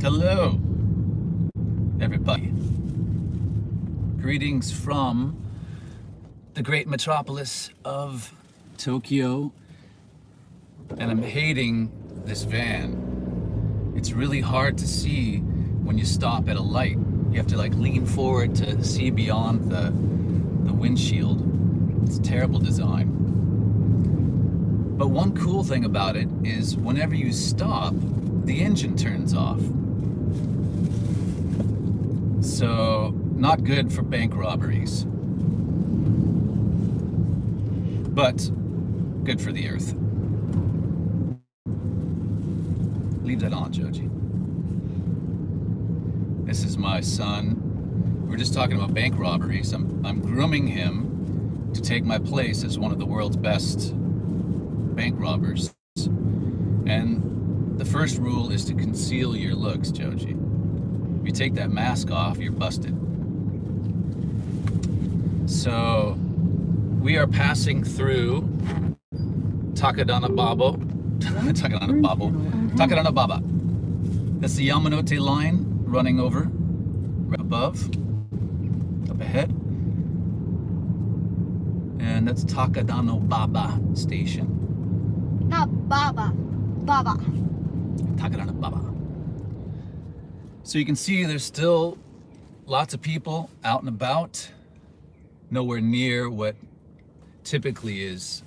Hello, everybody. Greetings from the great metropolis of Tokyo, and I'm hating this van. It's really hard to see when you stop at a light. You have to like lean forward to see beyond the windshield. It's a terrible design. But one cool thing about it is whenever you stop, the engine turns off. So, not good for bank robberies. But good for the earth. Leave that on, Joji. This is my son. We're just talking about bank robberies. I'm grooming him to take my place as one of the world's best bank robbers. And the first rule is to conceal your looks, Joji. If you take that mask off, you're busted. So we are passing through Takadanobaba. Takadanobaba. That's the Yamanote line running over right above, up ahead. And that's Takadanobaba station. Not Baba, Baba. Takadanobaba. So you can see there's still lots of people out and about, nowhere near what typically is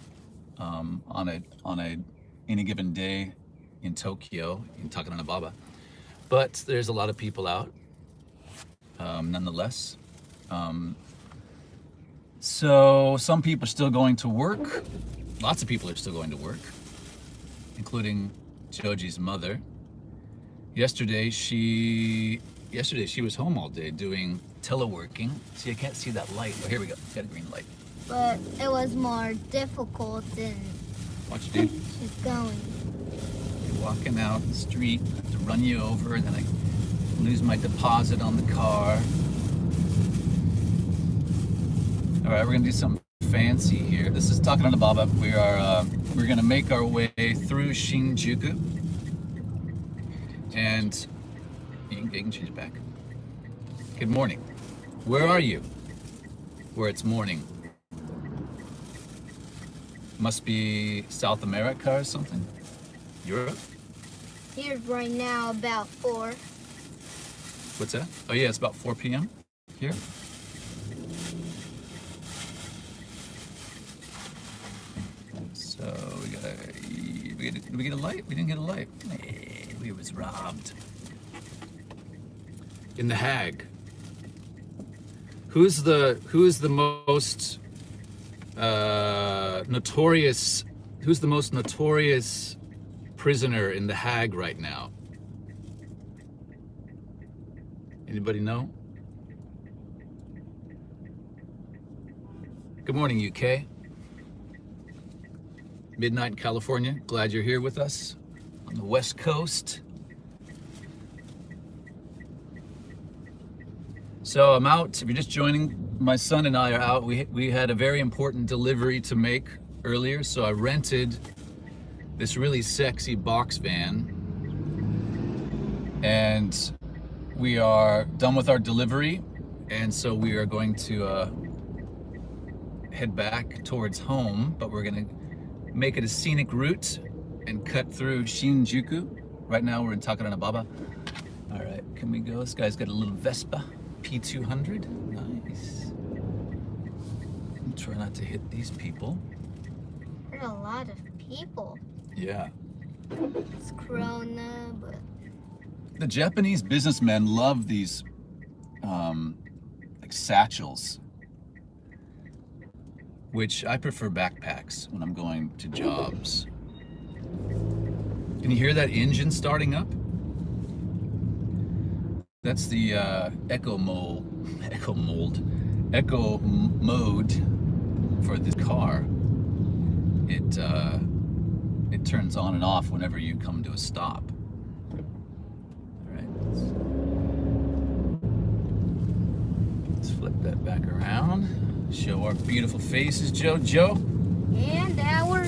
on any given day in Tokyo, in Takadanobaba. But there's a lot of people out, nonetheless. So some people are still going to work. Lots of people are still going to work, including Joji's mother. Yesterday she was home all day doing teleworking. See, I can't see that light. Oh, here we go. Got a green light. But it was more difficult than Watch, dude. she's going. You're walking out the street, I have to run you over, and then I lose my deposit on the car. All right, we're gonna do something fancy here. This is Takadanobaba. We're gonna make our way through Shinjuku, and you can change it back. Good morning. Where are you? Where it's morning. Must be South America or something. Europe. Here's right now about 4. What's that? Oh yeah, it's about 4 p.m. here. So did we get a light? We didn't get a light. Hey, we was robbed. In the Hague. Who's the most notorious? Who's the most notorious prisoner in the Hague right now? Anybody know? Good morning, UK. Midnight in California. Glad you're here with us on the West Coast. So I'm out. If you're just joining, my son and I are out. We had a very important delivery to make earlier, so I rented this really sexy box van, and we are done with our delivery, and so we are going to head back towards home, but we're gonna make it a scenic route and cut through Shinjuku. Right now we're in Takadanobaba. All right, can we go? This guy's got a little Vespa P200. Nice. I'm trying not to hit these people. There's a lot of people. Yeah. It's Corona, but The Japanese businessmen love these like satchels, which I prefer backpacks when I'm going to jobs. Can you hear that engine starting up? That's the echo mode for this car. It turns on and off whenever you come to a stop. All right, let's flip that back around. Show our beautiful faces, Jojo. and our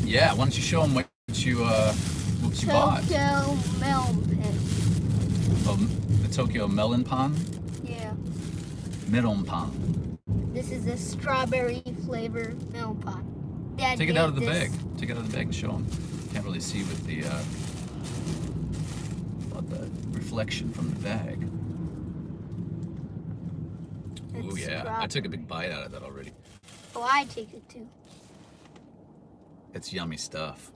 Yeah, why don't you show them what What you bought? Tokyo melon pen. Oh, the Tokyo melon pan? Yeah. Melon pan. This is a strawberry flavor melon pan. Dad Take it gave out of the this- bag. Take it out of the bag and show them. Can't really see with the reflection from the bag. Oh It's yeah, I strawberry. took a big bite out of that already. Oh, I take it too. It's yummy stuff.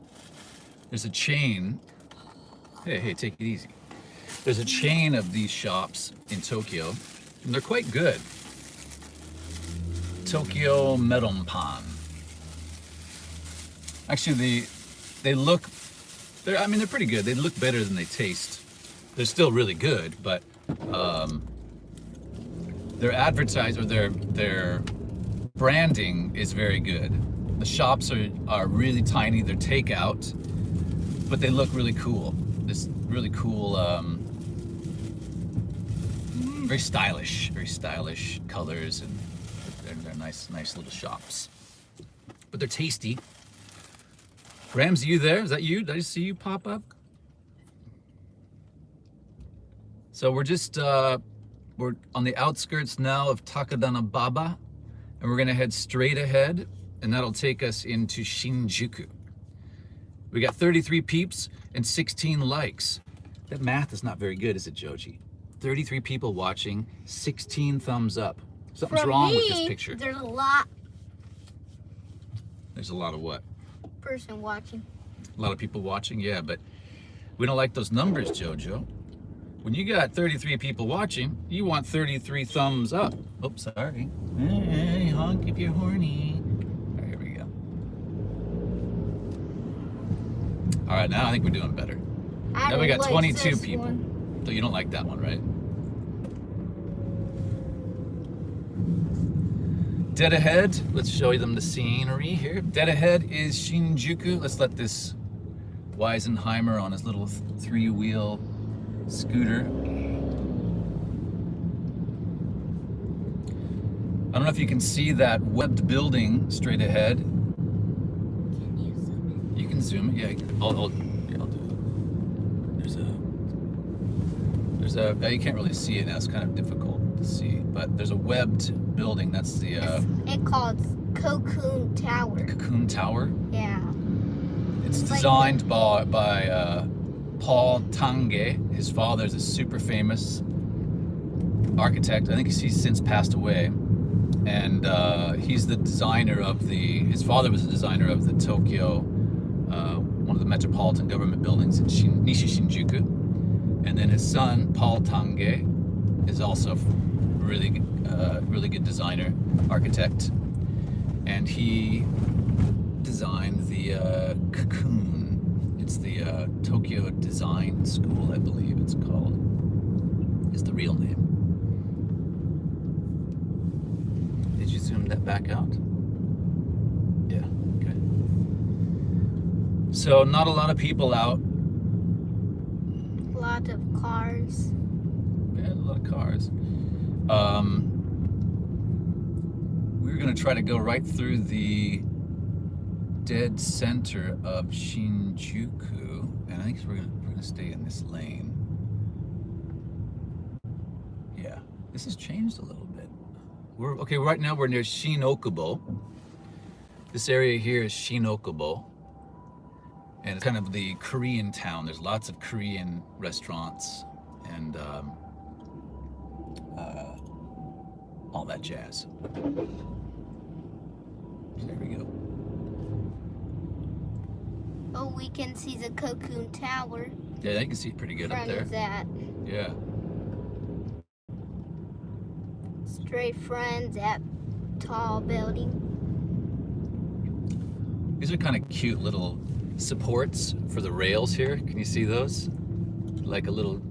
There's a chain. Hey, take it easy. There's a chain of these shops in Tokyo, and they're quite good. Tokyo melon pan. Actually, they're pretty good. They look better than they taste. They're still really good, but their advertising or their branding is very good. The shops are really tiny. They're takeout, but they look really cool. This really cool, very stylish colors, and they're nice little shops. But they're tasty. Ramsey, you there? Is that you? Did I see you pop up? So we're just we're on the outskirts now of Takadanobaba, and we're gonna head straight ahead, and that'll take us into Shinjuku. We got 33 peeps and 16 likes. That math is not very good, is it, Joji? 33 people watching, 16 thumbs up. Something's From wrong me, with this picture. There's a lot There's a lot of what? person watching. A lot of people watching, yeah, but we don't like those numbers, Jojo. When you got 33 people watching, you want 33 thumbs up. Oops, sorry. Hey, honk if you're horny. All right, here we go. All right, now I think we're doing better. I Now we got like 22 this people. one. So you don't like that one, right? Dead ahead, let's show them the scenery here. Dead ahead is Shinjuku. Let's let this Weisenheimer on his little three-wheel scooter. I don't know if you can see that webbed building straight ahead. Can you zoom You can zoom it, yeah. I'll do it. You can't really see it now. It's kind of difficult to see, but there's a webbed building. That's the It called Cocoon Tower. Cocoon Tower. Yeah. It's It's like- designed by Paul Tange. His father is a super famous architect. I think he's since passed away. And he's the designer of his father was the designer of the Tokyo, one of the metropolitan government buildings in Nishi Shinjuku. And then his son, Paul Tange, is also really good designer, architect. And he designed the Cocoon. It's the Tokyo Design School, I believe it's called. Is the real name. Did you zoom that back out? Yeah, okay. So not a lot of people out. A lot of cars. Yeah, a lot of cars. We're gonna try to go right through the dead center of Shinjuku, and I think we're gonna stay in this lane. Yeah, this has changed a little bit. Right now we're near Shinokubo. This area here is Shinokubo, and it's kind of the Korean town. There's lots of Korean restaurants and all that jazz. So there we go. Oh, we can see the Cocoon Tower. Yeah, you can see it pretty good up Front there. of that. Yeah. Straight front, that tall building. These are kind of cute little supports for the rails here. Can you see those? Like a little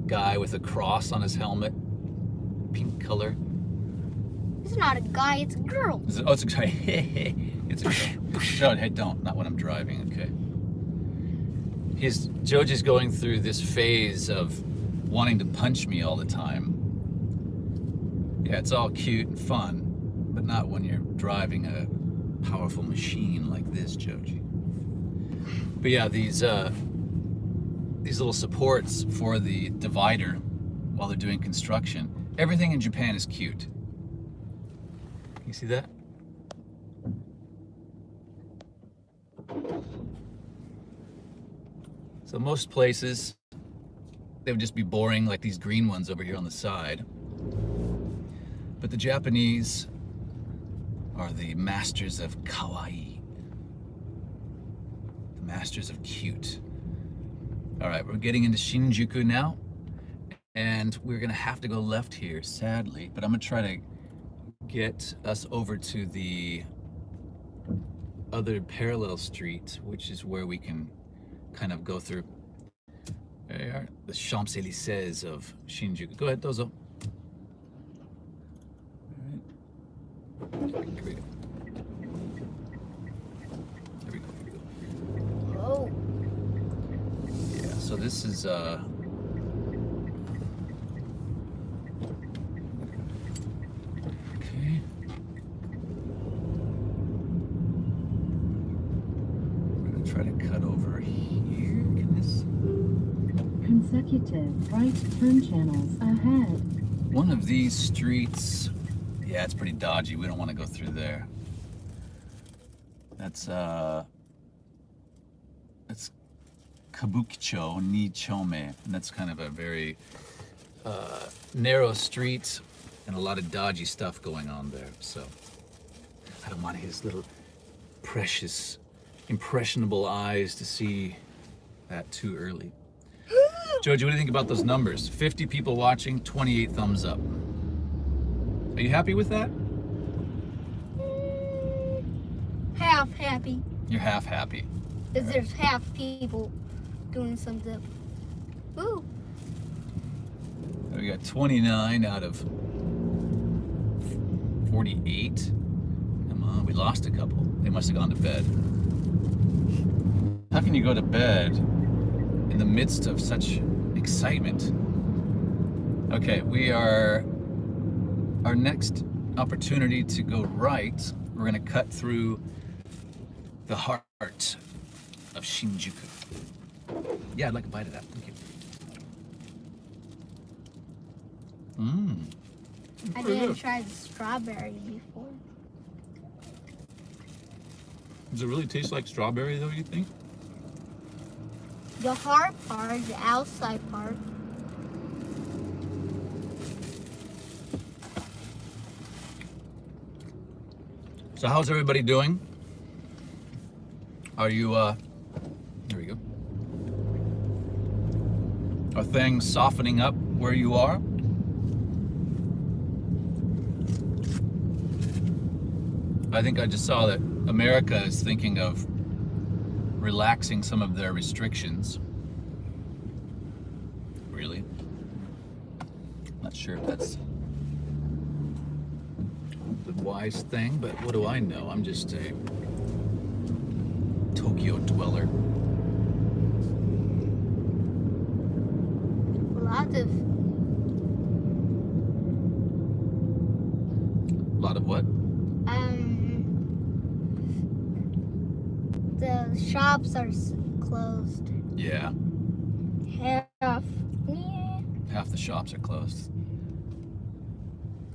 guy with a cross on his helmet. Pink color. It's not a guy, it's a girl. Oh, it's a guy. It's a girl. Hey, don't. Not when I'm driving, okay? Joji's going through this phase of wanting to punch me all the time. Yeah, it's all cute and fun, but not when you're driving a powerful machine like this, Joji. But yeah, these little supports for the divider while they're doing construction. Everything in Japan is cute. You see that? So most places, they would just be boring, like these green ones over here on the side. But the Japanese are the masters of kawaii. The masters of cute. All right, we're getting into Shinjuku now. And we're gonna have to go left here, sadly. But I'm gonna try to get us over to the other parallel street, which is where we can kind of go through. There you are, the Champs-Élysées of Shinjuku. Go ahead, dozo. All right. Here we go. Here we go, here we go. Oh. Yeah, so this is, okay. We're gonna try to cut over here. Can this? Consecutive right turn channels ahead. One of these streets, yeah, it's pretty dodgy. We don't want to go through there. That's Kabukicho ni Chome, and that's kind of a very narrow street and a lot of dodgy stuff going on there. So I don't want his little precious, impressionable eyes to see that too early. Joji, what do you think about those numbers? 50 people watching, 28 thumbs up. Are you happy with that? Half happy. You're half happy. Because there's half people doing something. Ooh. We got 29 out of 48. Come on, we lost a couple. They must have gone to bed. How can you go to bed in the midst of such excitement? Okay, our next opportunity to go right, we're gonna cut through the heart of Shinjuku. Yeah, I'd like a bite of that, thank you. I didn't try the strawberry before. Does it really taste like strawberry though, you think? The hard part, the outside part. So how's everybody doing? Are you, here we go. Are things softening up where you are? I think I just saw that America is thinking of relaxing some of their restrictions. Really? Not sure if that's the wise thing, but what do I know? I'm just a Tokyo dweller. A lot of what? The shops are closed. Yeah. Half. Yeah. Half the shops are closed.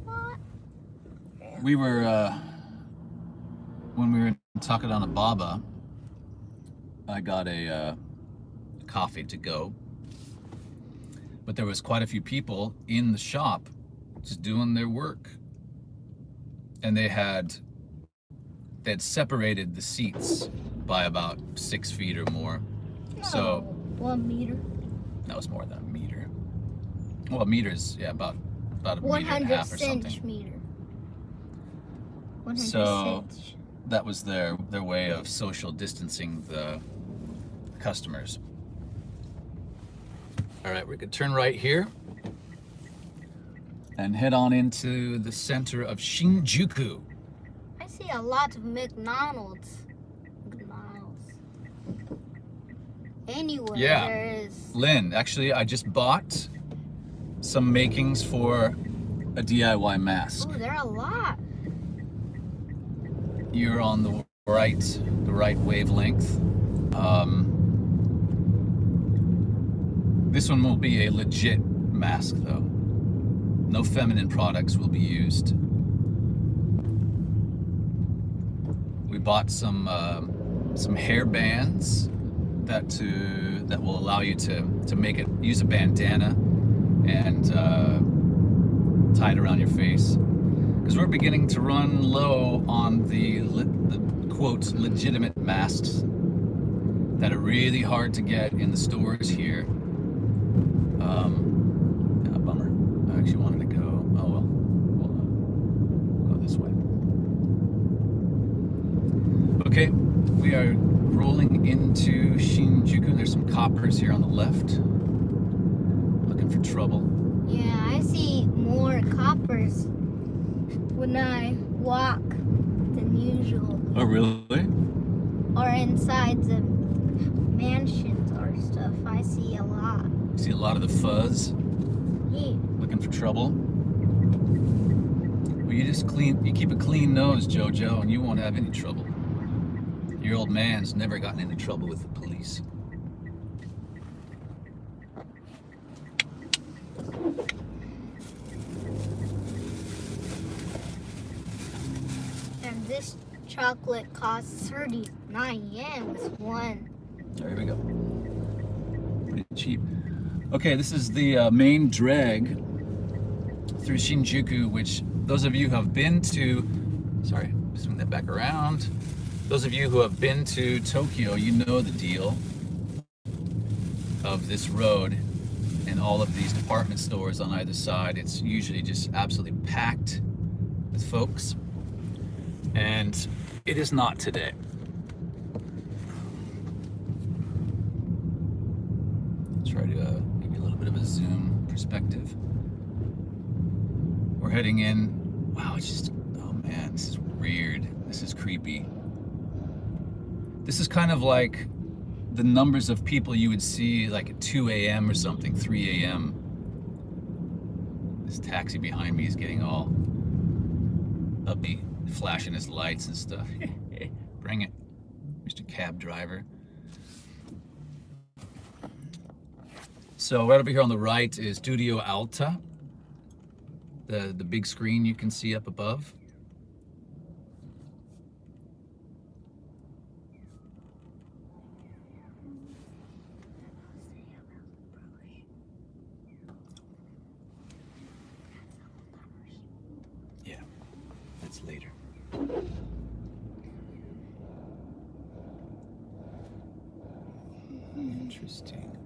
What? We were, when we were in Takadanobaba, I got a coffee to go. But there was quite a few people in the shop just doing their work. And they had separated the seats by about 6 feet or more. No, So 1 meter. that was more than a meter. Well, a meter's, yeah, about a meter and a 100 half or something. centimeter. 100 So centimeter. that was their way of social distancing the customers. All right, we're gonna turn right here and head on into the center of Shinjuku. I see a lot of McDonald's. Anywhere Yeah. there is. Lynn, actually, I just bought some makings for a DIY mask. Oh, there are a lot. You're on the right wavelength. This one will be a legit mask though. No feminine products will be used. We bought some hair bands that will allow you to use a bandana and tie it around your face, because we're beginning to run low on the quote legitimate masks that are really hard to get in the stores here. Bummer. I actually wanted to go. Oh well. We'll go this way. Okay, we are rolling into Shinjuku. There's some coppers here on the left. Looking for trouble. Yeah, I see more coppers when I walk than usual. Oh really? Or inside the mansions or stuff. I see a lot. You see a lot of the fuzz. Yeah. Looking for trouble. Well, you keep a clean nose, Jojo, and you won't have any trouble. Your old man's never gotten into trouble with the police. And this chocolate costs 39 yen with one. There we go. Pretty cheap. Okay, this is the main drag through Shinjuku, which those of you who have been to, sorry, swing that back around. Those of you who have been to Tokyo, you know the deal of this road and all of these department stores on either side. It's usually just absolutely packed with folks, and it is not today. Try to give you a little bit of a zoom perspective. We're heading in. Wow, it's just, oh man, this is weird. This is creepy. This is kind of like the numbers of people you would see like at 2 a.m. or something, 3 a.m. This taxi behind me is getting all upbeat, flashing his lights and stuff. Bring it, Mr. Cab Driver. So right over here on the right is Studio Alta, the big screen you can see up above. Yeah, that's later. Interesting.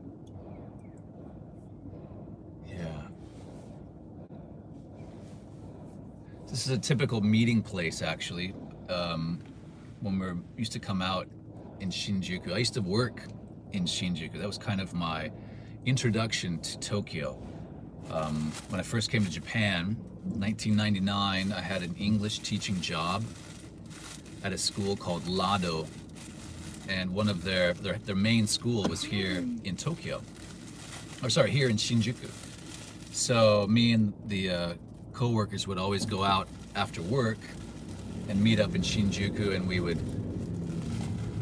Yeah. This is a typical meeting place, actually. When we used to come out in Shinjuku. I used to work in Shinjuku. That was kind of my introduction to Tokyo. When I first came to Japan, 1999, I had an English teaching job at a school called Lado, and one of their main school was here in Tokyo. Or sorry, here in Shinjuku. So me and the co-workers would always go out after work and meet up in Shinjuku, and we would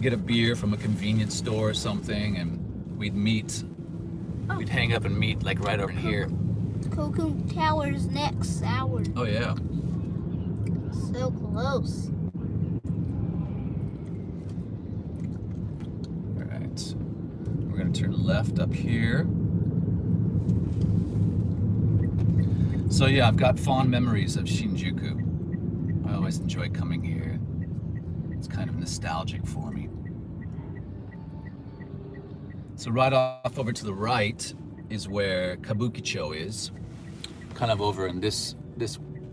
get a beer from a convenience store or something, and we'd meet. We'd hang up and meet like right over here. Cocoon Tower's next hour. Oh yeah. So close. All right. We're gonna turn left up here. So yeah, I've got fond memories of Shinjuku. I always enjoy coming here. It's kind of nostalgic for me. So right off over to the right is where Kabukicho is. Kind of over in this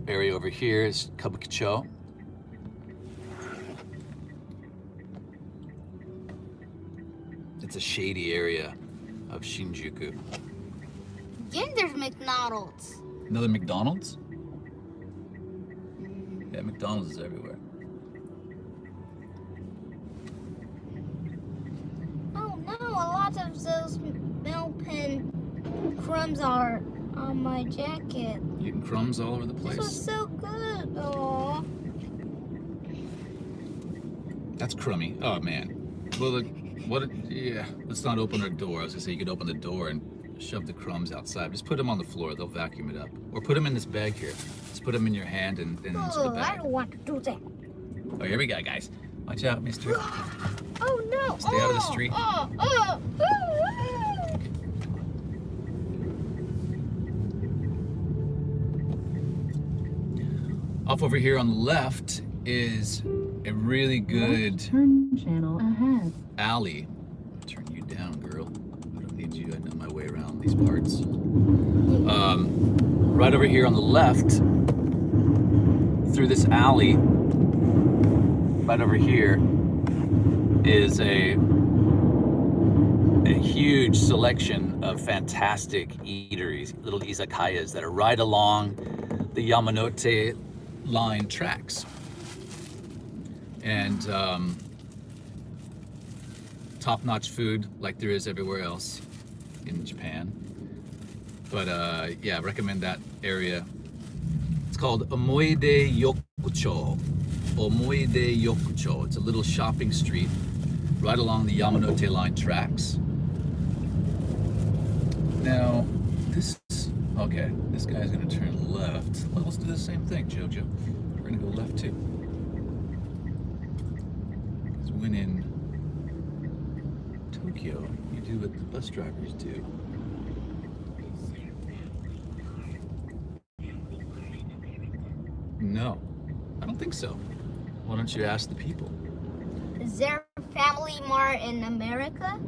area over here is Kabukicho. It's a shady area of Shinjuku. Again, there's McDonald's. Another McDonald's? Yeah, McDonald's is everywhere. Oh no, a lot of those milk pen crumbs are on my jacket. Getting crumbs all over the This place. was so good. Aww. That's crummy. Oh man. Well, yeah. Let's not open our door. I was gonna say you could open the door and shove the crumbs outside. Just put them on the floor. They'll vacuum it up. Or put them in this bag here. Just put them in your hand and into the Oh, I bag. don't want to do that. Oh, here we go, guys. Watch out, mister. Oh no! Stay out of the street. Off over here on the left is a really good Turn channel ahead. alley. Turn you down, girl. I don't need you. I know my way around these parts. Right over here on the left, through this alley, right over here is a huge selection of fantastic eateries, little izakayas that are right along the Yamanote line tracks. And top-notch food like there is everywhere else in Japan. But yeah, I recommend that area. It's called Omoide Yokucho. Omoide Yokucho. It's a little shopping street right along the Yamanote line tracks. Now, this guy's gonna turn left. Well, let's do the same thing, Jojo. We're gonna go left too. Because when in Tokyo, you do what the bus drivers do. No, I don't think so. Why don't you ask the people? Is there a Family Mart in America?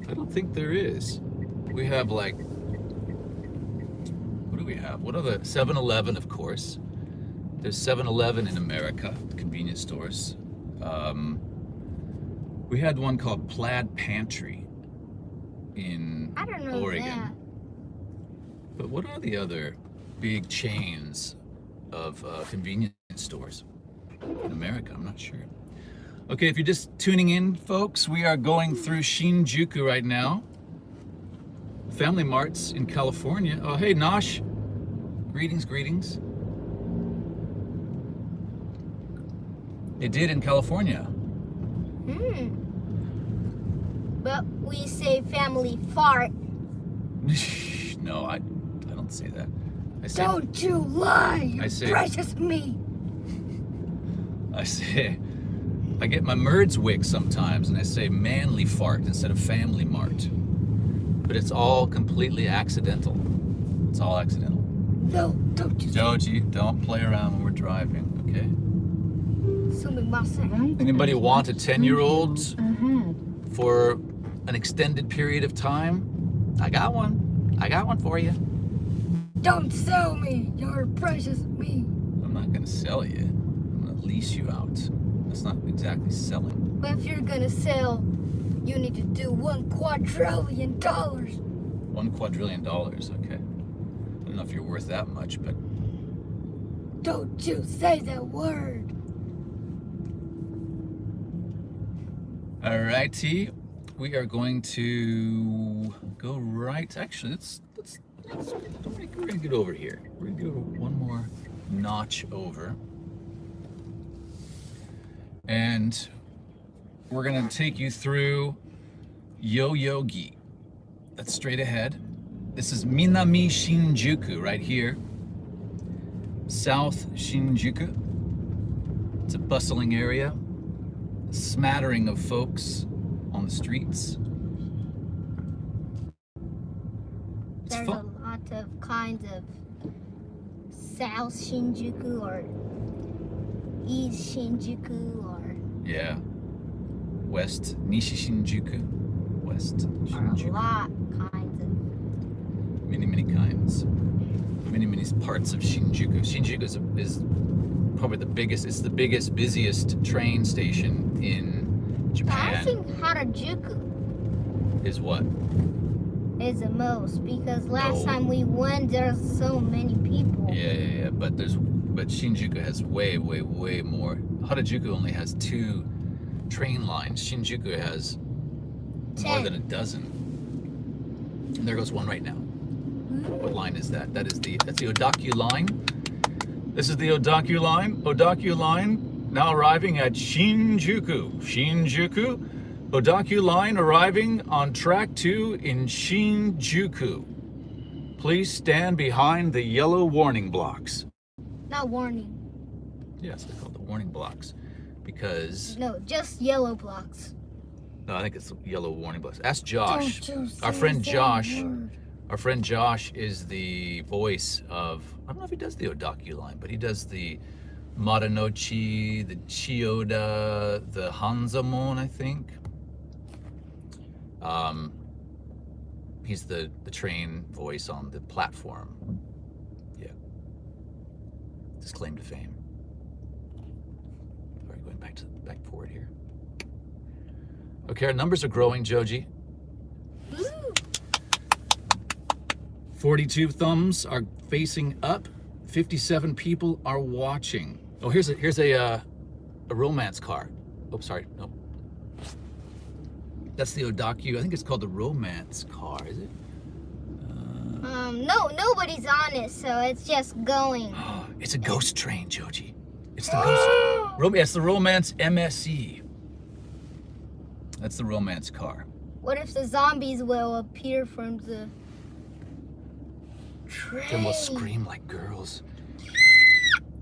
I don't think there is. We have like, what do we have? What are the 7-Eleven, of course. There's 7-Eleven in America, convenience stores. We had one called Plaid Pantry in I don't know Oregon. that. But what are the other big chains of convenience stores in America? I'm not sure. Okay, if you're just tuning in, folks, we are going through Shinjuku right now. Family Marts in California. Oh, hey, Nosh. Greetings, greetings. It did in California. But we say family fart. No, I don't say that. I say, Don't you lie, you I say- precious me. I get my merds wick sometimes and I say manly fart instead of family mart. But it's all completely accidental. It's all accidental. No, don't you. Joji, don't play around when we're driving, okay? Sumimasen. Right Anybody as want a left 10-year-old ahead. for an extended period of time? I got one. I got one for you. Don't sell me, your precious me. I'm not gonna sell you. I'm gonna lease you out. That's not exactly selling. But if you're gonna sell, you need to do $1 quadrillion. $1 quadrillion, okay. I don't know if you're worth that much, but Don't you say that word. alrighty. We are going to go right. Actually, let's we're gonna get over here. We're gonna go one more notch over. And we're gonna take you through Yoyogi. That's straight ahead. This is Minami Shinjuku right here. South Shinjuku. It's a bustling area. A smattering of folks on the streets. It's There's fun. a lot of kinds of South Shinjuku or East Shinjuku or Yeah. West Nishi Shinjuku. West a Shinjuku. lot kinds of. Many kinds. Many parts of Shinjuku. Shinjuku is probably the biggest. It's the biggest, busiest train station in I Japan. think Harajuku Is what? is the most because last No. time we went, there's so many people. Yeah. But Shinjuku has way more. Harajuku only has 2 train lines. Shinjuku has more 10. than a dozen. And there goes one right now. What line is that? That's the Odakyu line. This is the Odakyu line. Odakyu line now arriving at Shinjuku. Shinjuku, Odaku line arriving on track 2 in Shinjuku. Please stand behind the yellow warning blocks. Not warning. Yes, they're called the warning blocks because No, just yellow blocks. no, I think it's yellow warning blocks. Ask Josh. Don't you Our say friend that Josh. word. Our friend Josh is the voice of, I don't know if he does the Odaku line, but he does the Maranochi, the Chiyoda, the Hanzamon, I think. He's the train voice on the platform. Yeah. His claim to fame. All right, going back forward here. Okay, our numbers are growing, Joji. Ooh. 42 thumbs are facing up. 57 people are watching. Oh, here's a romance car. Oh, sorry, no. That's the Odaku. I think it's called the romance car. Is it? No, nobody's on it, so it's just going. It's a ghost train, Joji. It's the ghost. It's the romance MSE. That's the romance car. What if the zombies will appear from the train? Then we'll scream like girls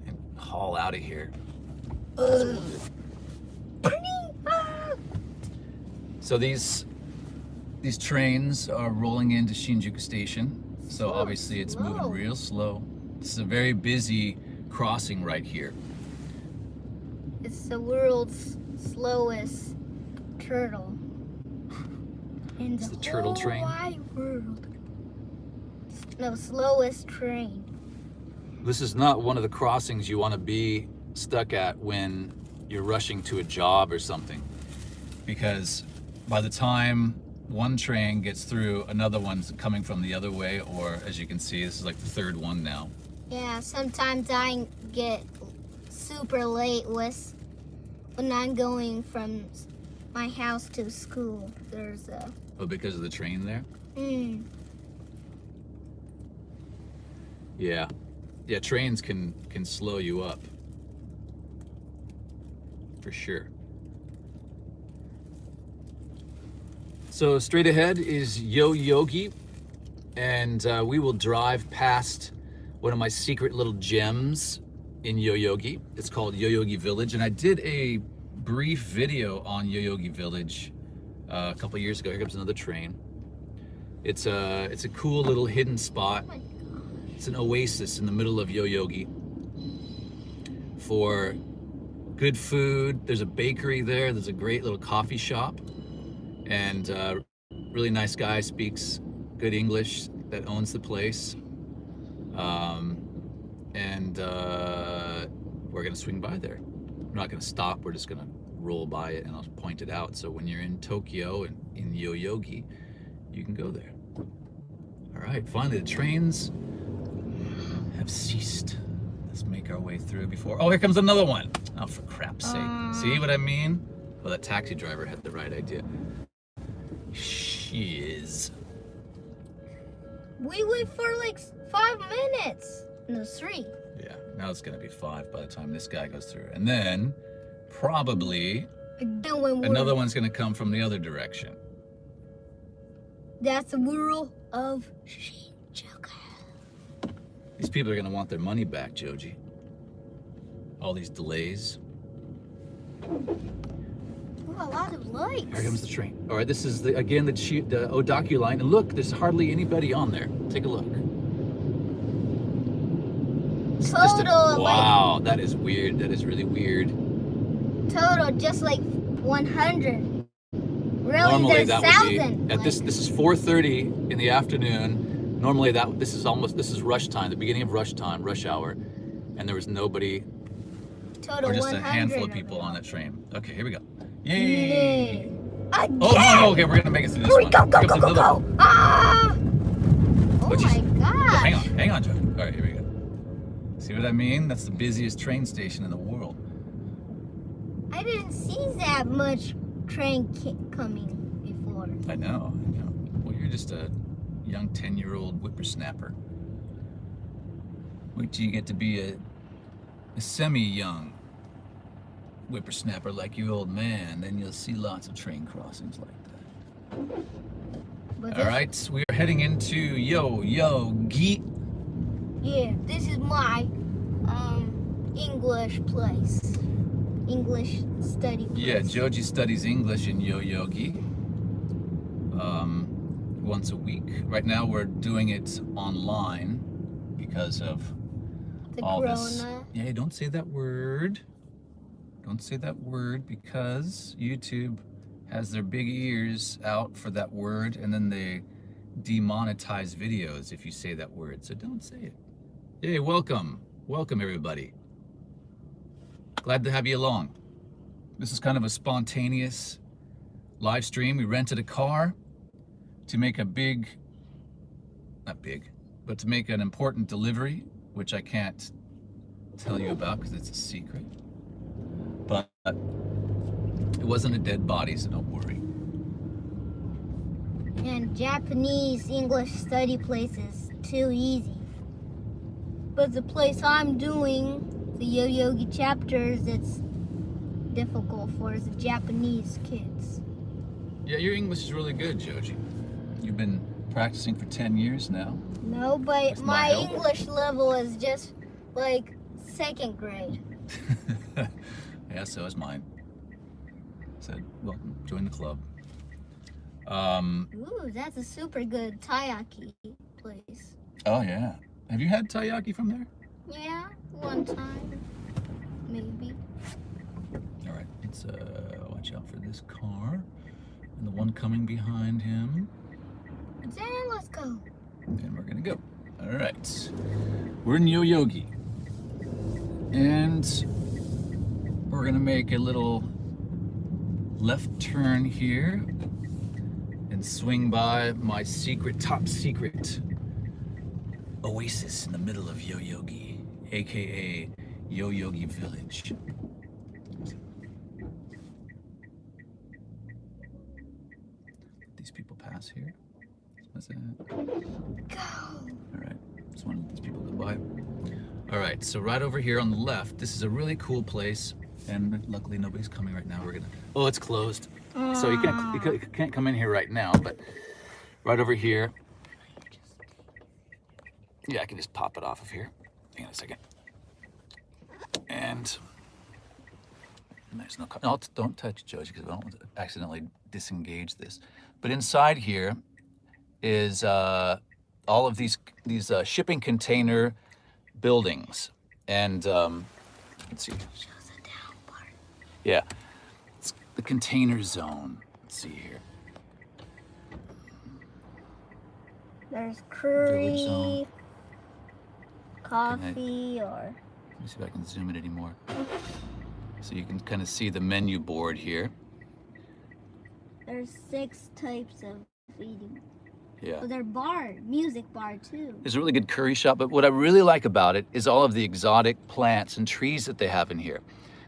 and haul out of here. So these trains are rolling into Shinjuku Station. So obviously it's moving real slow. This is a very busy crossing right here. It's the world's slowest turtle. In It's the turtle train? wide world. No, slowest train. This is not one of the crossings you want to be stuck at when you're rushing to a job or something. Because by the time one train gets through, another one's coming from the other way, or as you can see, this is like the third one now. Yeah, sometimes I get super late when I'm going from my house to school. There's a... Oh, because of the train there? Yeah. Yeah, trains can slow you up. For sure. So straight ahead is Yoyogi, and we will drive past one of my secret little gems in Yoyogi. It's called Yoyogi Village, and I did a brief video on Yoyogi Village a couple years ago. Here comes another train. It's a cool little hidden spot. It's an oasis in the middle of Yoyogi for good food. There's a bakery there. There's a great little coffee shop. And really nice guy, speaks good English, that owns the place. And we're gonna swing by there. We're not gonna stop, we're just gonna roll by it and I'll point it out. So when you're in Tokyo and in Yoyogi, you can go there. All right, finally the trains have ceased. Let's make our way through before, oh, here comes another one. Oh, for crap's sake. See what I mean? Well, that taxi driver had the right idea. Shiz. We wait for like 5 minutes. No, 3. Yeah, now it's gonna be 5 by the time this guy goes through. And then, probably, another one's gonna come from the other direction. That's the world of Shinjuku. These people are gonna want their money back, Joji. All these delays. Ooh, a lot of lights. Here comes the train. All right, this is again the Odaku line, and look, there's hardly anybody on there. Take a look. Total, wow, that is weird. That is really weird. Total, just like 100. Really, Normally there's that 1,000. would be at this is 4:30 in the afternoon. Normally this is rush time, the beginning of rush time, rush hour, and there was nobody. Total or just 100 a handful of people on that train. Okay, here we go. Yay! Again. Oh no, okay, we're gonna make it through this Hurry, one. go, go, Here go, comes go, another go! one. Ah! Oh What'd you my say? gosh! Hang on, Joe. All right, here we go. See what I mean? That's the busiest train station in the world. I didn't see that much train coming before. I know. Well, you're just a young 10-year-old whippersnapper. Wait till you get to be a semi-young whippersnapper like your old man, then you'll see lots of train crossings like that. But All right, we are heading into Yoyogi. Yeah, this is my English place. English study place. Yeah, Joji studies English in Yoyogi once a week. Right now we're doing it online because of The all corona. this. Yeah, don't say that word. Don't say that word because YouTube has their big ears out for that word, and then they demonetize videos if you say that word. So don't say it. Hey, welcome. Welcome, everybody. Glad to have you along. This is kind of a spontaneous live stream. We rented a car to make a not big, but to make an important delivery, which I can't tell you about because it's a secret. But it wasn't a dead body, so don't worry. And Japanese English study place is too easy. But the place I'm doing, the Yoyogi chapters, it's difficult for the Japanese kids. Yeah, your English is really good, Joji. You've been practicing for 10 years now. No, but With my help. English level is just like 2nd grade. Yeah, so is mine. Said, welcome, join the club. Ooh, that's a super good taiyaki place. Oh yeah. Have you had taiyaki from there? Yeah, one time, maybe. All right, let's watch out for this car and the one coming behind him. Then let's go. And we're gonna go. All right, we're in Yoyogi, and we're gonna make a little left turn here and swing by my top secret oasis in the middle of Yoyogi, aka Yoyogi Village. These people pass here. What's that? Go. All right, just want to let these people go by. All right, so right over here on the left, this is a really cool place, and luckily nobody's coming right now. We're gonna. Oh, it's closed, so you can't come in here right now. But right over here. Yeah, I can just pop it off of here. Hang on a second. And there's no. No, don't touch Joji because I don't want to accidentally disengage this. But inside here is all of these shipping container buildings, and let's see. Shows the down part. Yeah, it's the container zone. Let's see here. There's Village zone. curry, coffee, or Let me see if I can zoom in anymore. So you can kind of see the menu board here. there's 6 types of eating. Yeah. But they're music bar too. There's a really good curry shop, but what I really like about it is all of the exotic plants and trees that they have in here.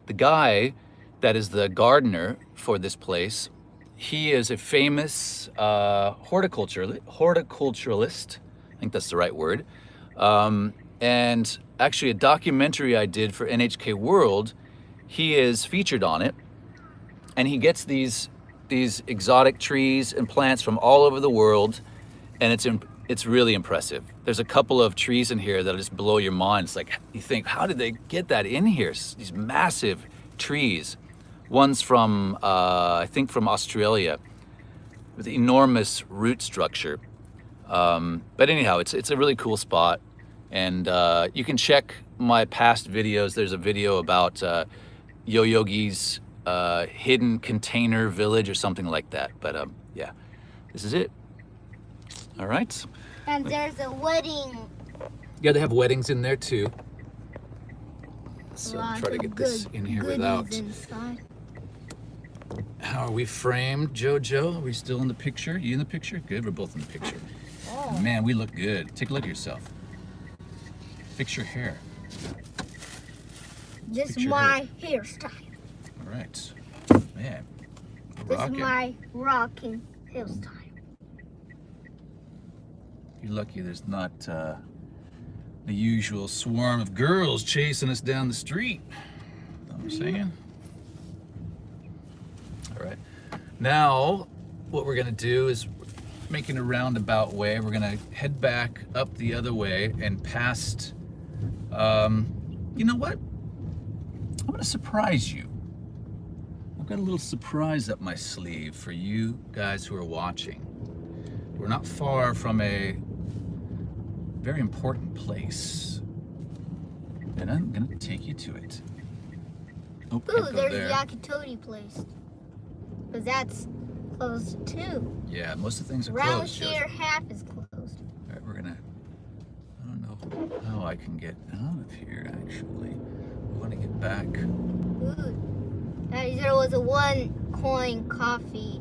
The guy that is the gardener for this place, he is a famous horticulturalist. I think that's the right word. And actually a documentary I did for NHK World, he is featured on it, and he gets these exotic trees and plants from all over the world, and it's really impressive. There's a couple of trees in here that just blow your mind. It's like, you think, how did they get that in here? These massive trees. One's from, I think from Australia, with enormous root structure. But anyhow, it's a really cool spot. And you can check my past videos. There's a video about Yoyogi's hidden container village or something like that. But yeah, this is it. All right. And there's a wedding. Yeah, they have weddings in there too. So I'll Lots try to of get this in here goodies without. inside. How are we framed, Jojo? Are we still in the picture? You in the picture? Good, we're both in the picture. Oh. Man, we look good. Take a look at yourself. Fix your hair. This Fix is your my hairstyle. All right. Man, we're This rocking. is my rocking hairstyle. You're lucky there's not the usual swarm of girls chasing us down the street. Know what I'm saying? Now, what we're gonna do is making a roundabout way. We're gonna head back up the other way and past, you know what? I'm gonna surprise you. I've got a little surprise up my sleeve for you guys who are watching. We're not far from a very important place, and I'm gonna take you to it. Oh, Ooh, can't go there's there. the Yakitori place. Because that's closed too. Yeah, most of the things are Around closed. Josie. here, half is closed. All right, we're gonna. I don't know how I can get out of here. Actually, I want to get back. Ooh. There was a 1 coin coffee.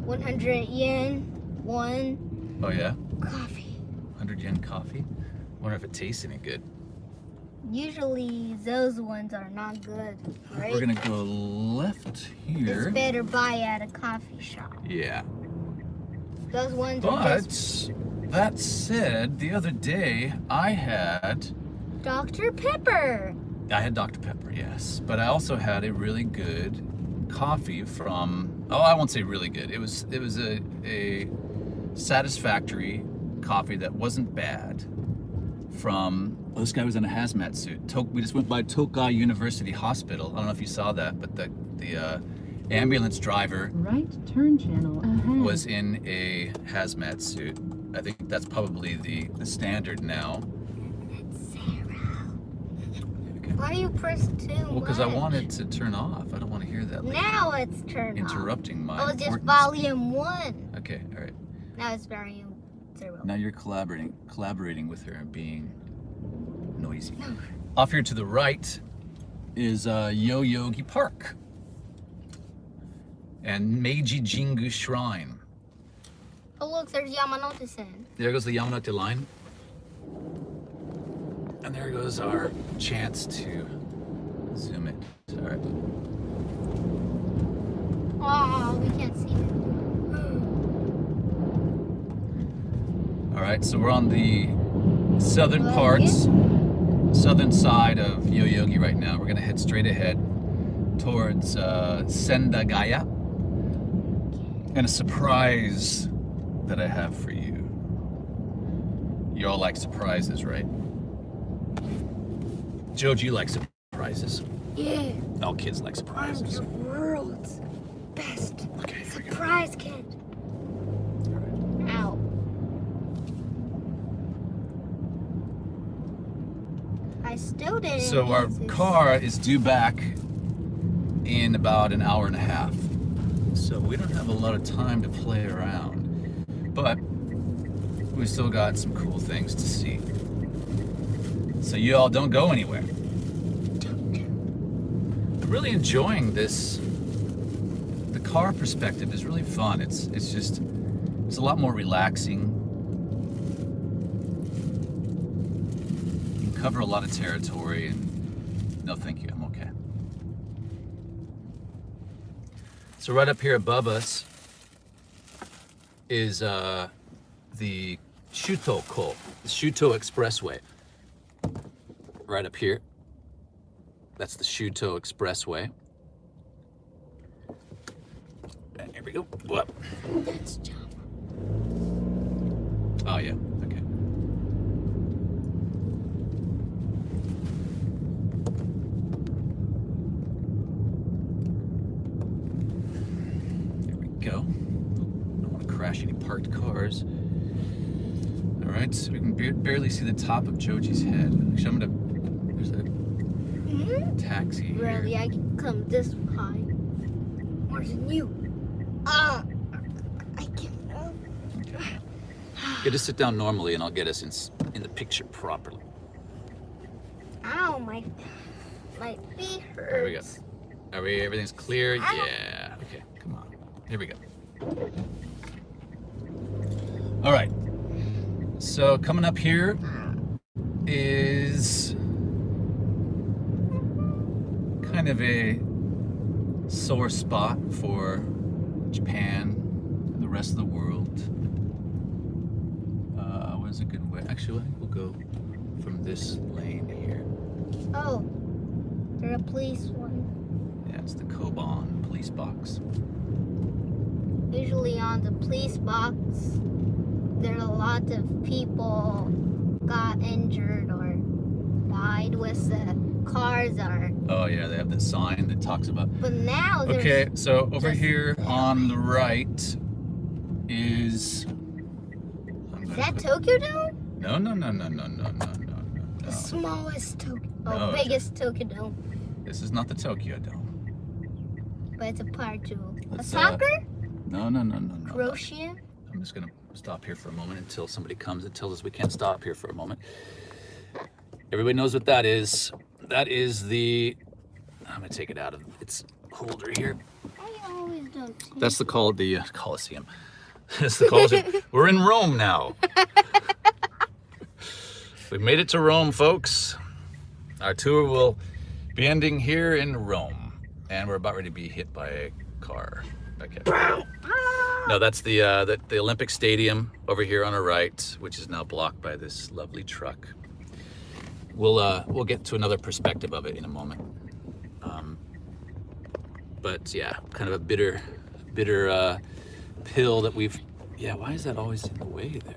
100 yen, 1 Oh yeah, coffee. 100 yen coffee. Wonder if it tastes any good. Usually those ones are not good, right? We're gonna go left here. It's better buy at a coffee shop. Yeah. Those ones are just But that said, the other day I had Dr. Pepper. Dr. Pepper, yes, but I also had a really good coffee from. Oh, I won't say really good. It was a satisfactory coffee that wasn't bad. From this guy was in a hazmat suit. We just went by Tokai University Hospital. I don't know if you saw that, but the ambulance driver Right turn channel ahead. was in a hazmat suit. I think that's probably the standard now. Why you press 2? Well, because I wanted to turn off. I don't want to hear that. Like, Now it's turned off. interrupting my. Oh, it's just important volume 1. speaking. Okay, all right. Now it's volume 0. Now you're collaborating with her and being noisy. Off here to the right is Yoyogi Park and Meiji Jingu Shrine. Oh, look, there's Yamanote-sen. There goes the Yamanote line. And there goes our chance to zoom it. All right. Oh, we can't see it. All right, so we're on the southern southern side of Yoyogi right now. We're gonna head straight ahead towards Sendagaya. And a surprise that I have for you. You all like surprises, right? Joji, you like surprises. Yeah. All kids like I'm surprises. the world's best Okay, here we go. surprise kid. Ow. I still didn't. So our use this. car is due back in about an hour and a half. So we don't have a lot of time to play around. But we still got some cool things to see. So you all don't go anywhere. I'm really enjoying this. The car perspective is really fun. It's a lot more relaxing. You can cover a lot of territory and no thank you, I'm okay. So right up here above us is the Shuto-ko, the Shuto Expressway. Right up here. That's the Shuto Expressway. And here we go. Whoop. Let's jump. Oh yeah, okay. There we go. Don't want to crash any parked cars. All right, so we can barely see the top of Joji's head. Actually, I'm gonna. There's a taxi here. Really, I can come this high. More than you. I can. Okay. Yeah, just sit down normally, and I'll get us in the picture properly. Ow, my feet hurt. There we go. Are we? Everything's clear? Ow. Yeah. Okay. Come on. Here we go. All right. So coming up here is kind of a sore spot for Japan and the rest of the world. What is a good way? Actually, I think we'll go from this lane here. Oh, there's a police one. Yeah, it's the Koban police box. Usually on the police box, there are a lot of people got injured or died with the cars are. Oh yeah, they have the sign that talks about. But now there's. Okay, so over just here on the right is. Is that Tokyo Dome? No. The smallest Tokyo. Oh, No, biggest Tokyo Dome. This is not the Tokyo Dome. But it's a part too. Let's, A soccer? No. Croatia? I'm just gonna stop here for a moment until somebody comes and tells us we can't stop here for a moment. Everybody knows what that is. That is the. I'm gonna take it out of its holder here. I always don't. That's the Colosseum. That's the Colosseum. We're in Rome now. We've made it to Rome, folks. Our tour will be ending here in Rome, and we're about ready to be hit by a car. Okay. No, that's the Olympic Stadium over here on our right, which is now blocked by this lovely truck. We'll get to another perspective of it in a moment. But yeah, kind of a bitter pill that we've. Yeah, why is that always in the way there?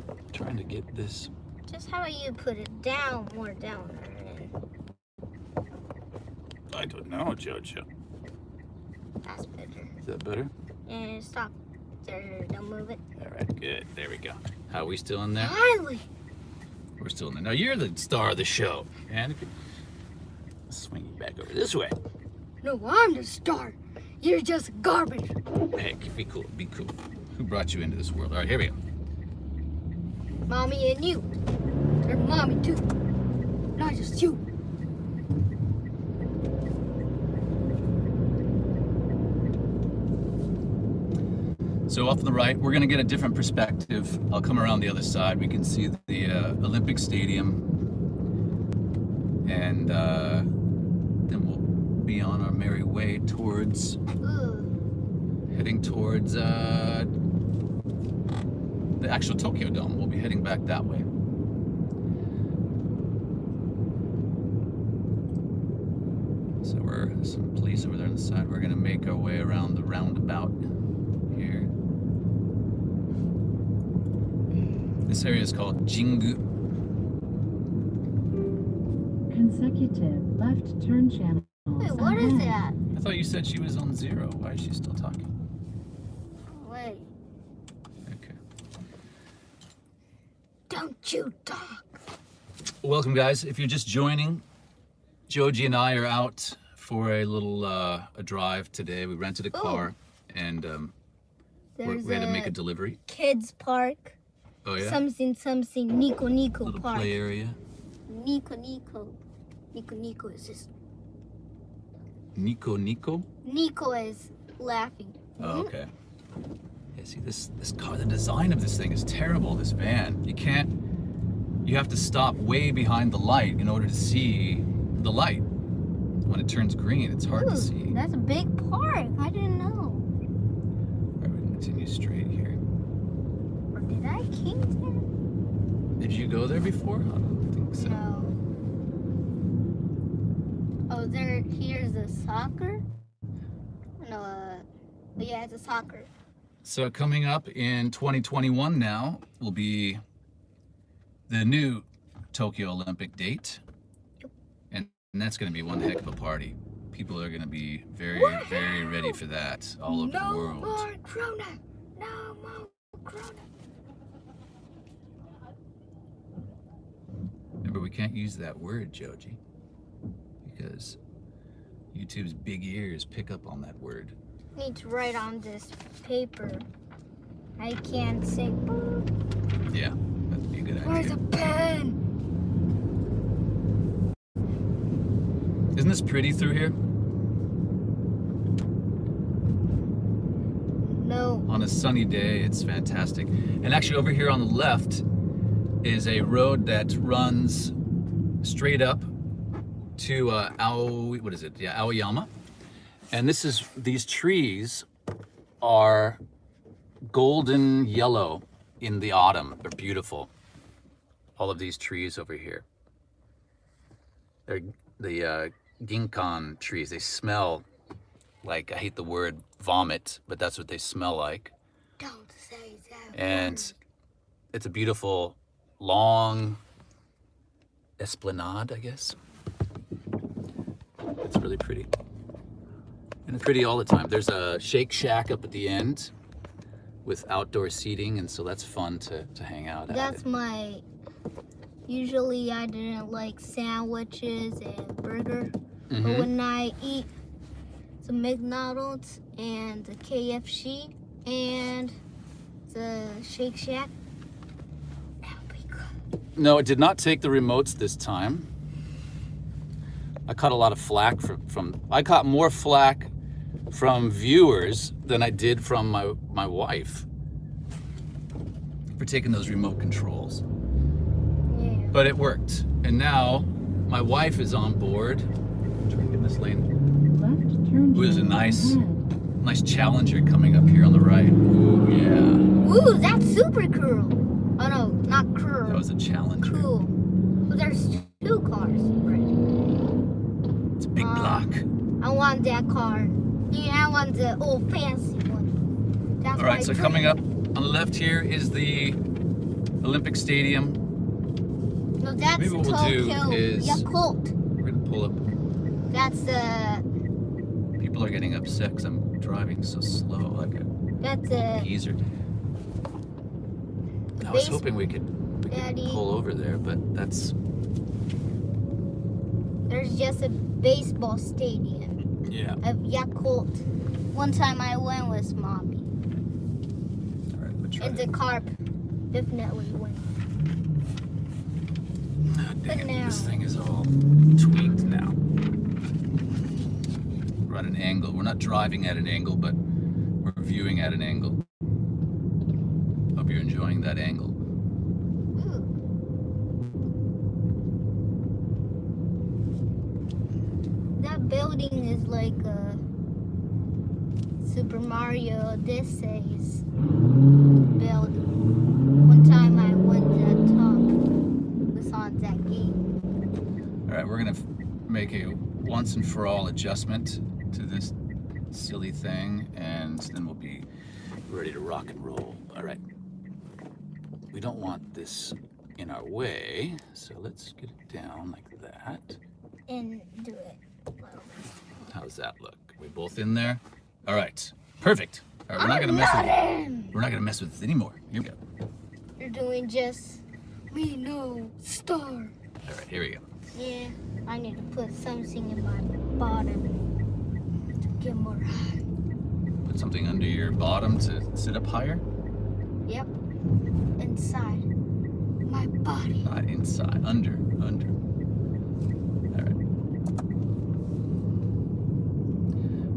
I'm trying to get this. Just how you put it down, more down. I don't know, Jojo. That's better. Is that better? And stop. There, don't move it. All right, good. There we go. How are we still in there? Finally! We're still in there. No, you're the star of the show. And swing you back over this way. No, I'm the star. You're just garbage. Hey, be cool. Be cool. Who brought you into this world? All right, here we go. Mommy and you. They're mommy too. Not just you. So off to the right, we're gonna get a different perspective. I'll come around the other side. We can see the Olympic Stadium, and then we'll be on our merry way towards, heading towards the actual Tokyo Dome. We'll be heading back that way. So there's some police over there on the side. We're gonna make our way around the roundabout here. This area is called Jingu. Consecutive left turn channel. Wait, what is that? I thought you said she was on 0. Why is she still talking? Wait, Okay. don't you talk. Welcome, guys. If you're just joining, Joji and I are out for a little a drive today. We rented a car, and There's we had to make a delivery. kids park. Oh yeah. Something, Nico Little Park. play area. Nico is just. Nico. Nico is laughing. Oh, okay. Yeah, see this car. The design of this thing is terrible. This van. You have to stop way behind the light in order to see the light. When it turns green, it's hard to see. That's a big park. I didn't know. All right, we can continue straight here. Or did I came there? Did you go there before? I don't think so. No. Oh, here's the soccer? No, yeah, it's a soccer. So coming up in 2021 now will be the new Tokyo Olympic date. And that's going to be one heck of a party. People are going to be very, very ready for that all over the world. No more Corona. No more Corona. Remember, we can't use that word, Joji, because YouTube's big ears pick up on that word. I need to write on this paper. I can't say. Yeah, that'd be a good Where's idea. a pen? Isn't this pretty through here? No. On a sunny day, it's fantastic. And actually over here on the left is a road that runs straight up to Aoyama. And these trees are golden yellow in the autumn. They're beautiful. All of these trees over here. They're the ginkgon trees. They smell like, I hate the word vomit, but that's what they smell like. Don't say that. And it's a beautiful, long esplanade, I guess. It's really pretty. And it's pretty all the time. There's a Shake Shack up at the end with outdoor seating, and so that's fun to hang out at. That's my. Usually I didn't like sandwiches and burger, but when I eat the McDonald's and the KFC and the Shake Shack, that'll be good. No, it did not take the remotes this time. I caught a lot of flack I caught more flack from viewers than I did from my wife for taking those remote controls. Yeah. But it worked. And now my wife is on board. Try and get in this lane. Left turn Ooh, there's a channel ahead. nice Challenger coming up here on the right. Ooh, yeah. Ooh, that's super cool. Oh no, not cool. That was a Challenger. Cool. Oh, there's 2 cars. Right. It's a big block. I want that car. Yeah, I want the old fancy one. That's All right, my so dream. coming up on the left here is the Olympic Stadium. No, that's Maybe what we'll do Tokyo is- Yakult. We're gonna pull up. That's People are getting upset because I'm driving so slow, like a geezer. I was hoping we could Daddy. pull over there, but that's there's just a baseball stadium yeah. of Yakult. One time I went with mommy, All right, we'll try. and the car definitely went. Oh, dang it, now- this thing is all tweaked now. We're at an angle. We're not driving at an angle, but we're viewing at an angle. Hope you're enjoying that angle. Ooh. That building is like a Super Mario Odyssey's building. One time I went to talk was on that game. All right, we're gonna make a once and for all adjustment to this silly thing, and then we'll be ready to rock and roll. All right. We don't want this in our way, so let's get it down like that. And do it. How's that look? We both in there? All right, perfect. All right, we're not gonna mess with it anymore. Here we go. You're doing just me no star. All right, here we go. Yeah, I need to put something in my bottom to get more high. Put something under your bottom to sit up higher. Yep. Inside my body. Not inside, under. All right.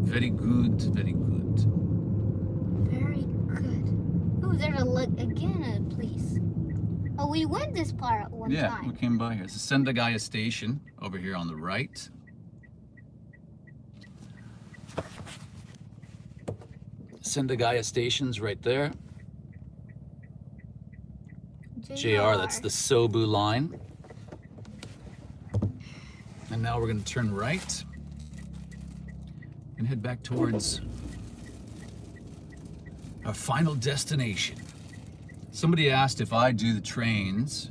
Very good, very good. Very good. Ooh, there's again a police. Oh, we went this part one Yeah, time. we came by here. It's the Sendagaya Station over here on the right. Sendagaya Station's right there. JR, that's the Sobu line. And now we're going to turn right and head back towards our final destination. Somebody asked if I do the trains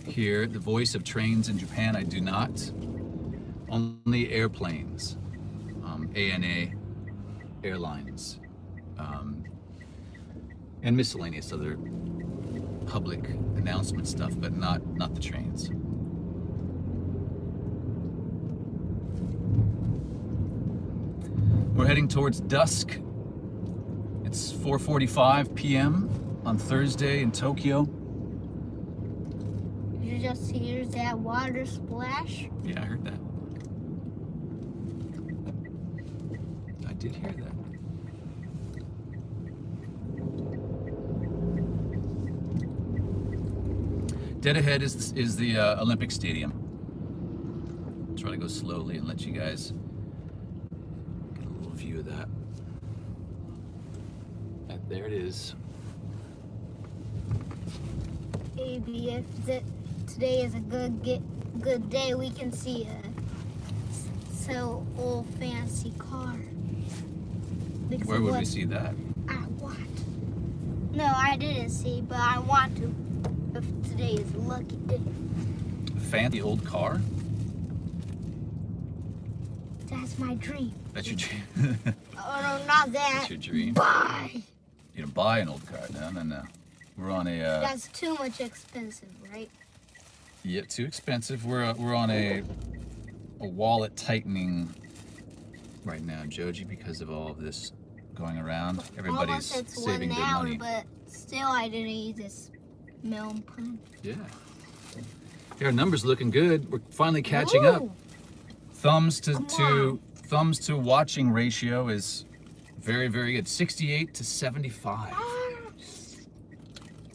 here, the voice of trains in Japan. I do not. Only airplanes, ANA Airlines, and miscellaneous other public announcement stuff, but not the trains. We're heading towards dusk. It's 4:45 p.m. on Thursday in Tokyo. Did you just hear that water splash? Yeah, I heard that. I did hear that. Dead ahead is the Olympic Stadium. Try to go slowly and let you guys get a little view of that. And there it is. Maybe if today is a good day, we can see That's a old fancy car. Because Where would we what see that? I want. No, I didn't see, but I want to. If today is a lucky day. A fancy old car? That's my dream. That's your dream. Oh no, not that. That's your dream. Buy. You know, buy an old car. No. We're on a. That's too much expensive, right? Yeah, too expensive. We're on a wallet tightening right now, Joji, because of all of this going around. Everybody's Almost it's saving 1 their hour, money. but still I didn't eat this melon pun. Yeah. Our numbers looking good. We're finally catching up. Thumbs to watching ratio is very, very good. 68 to 75.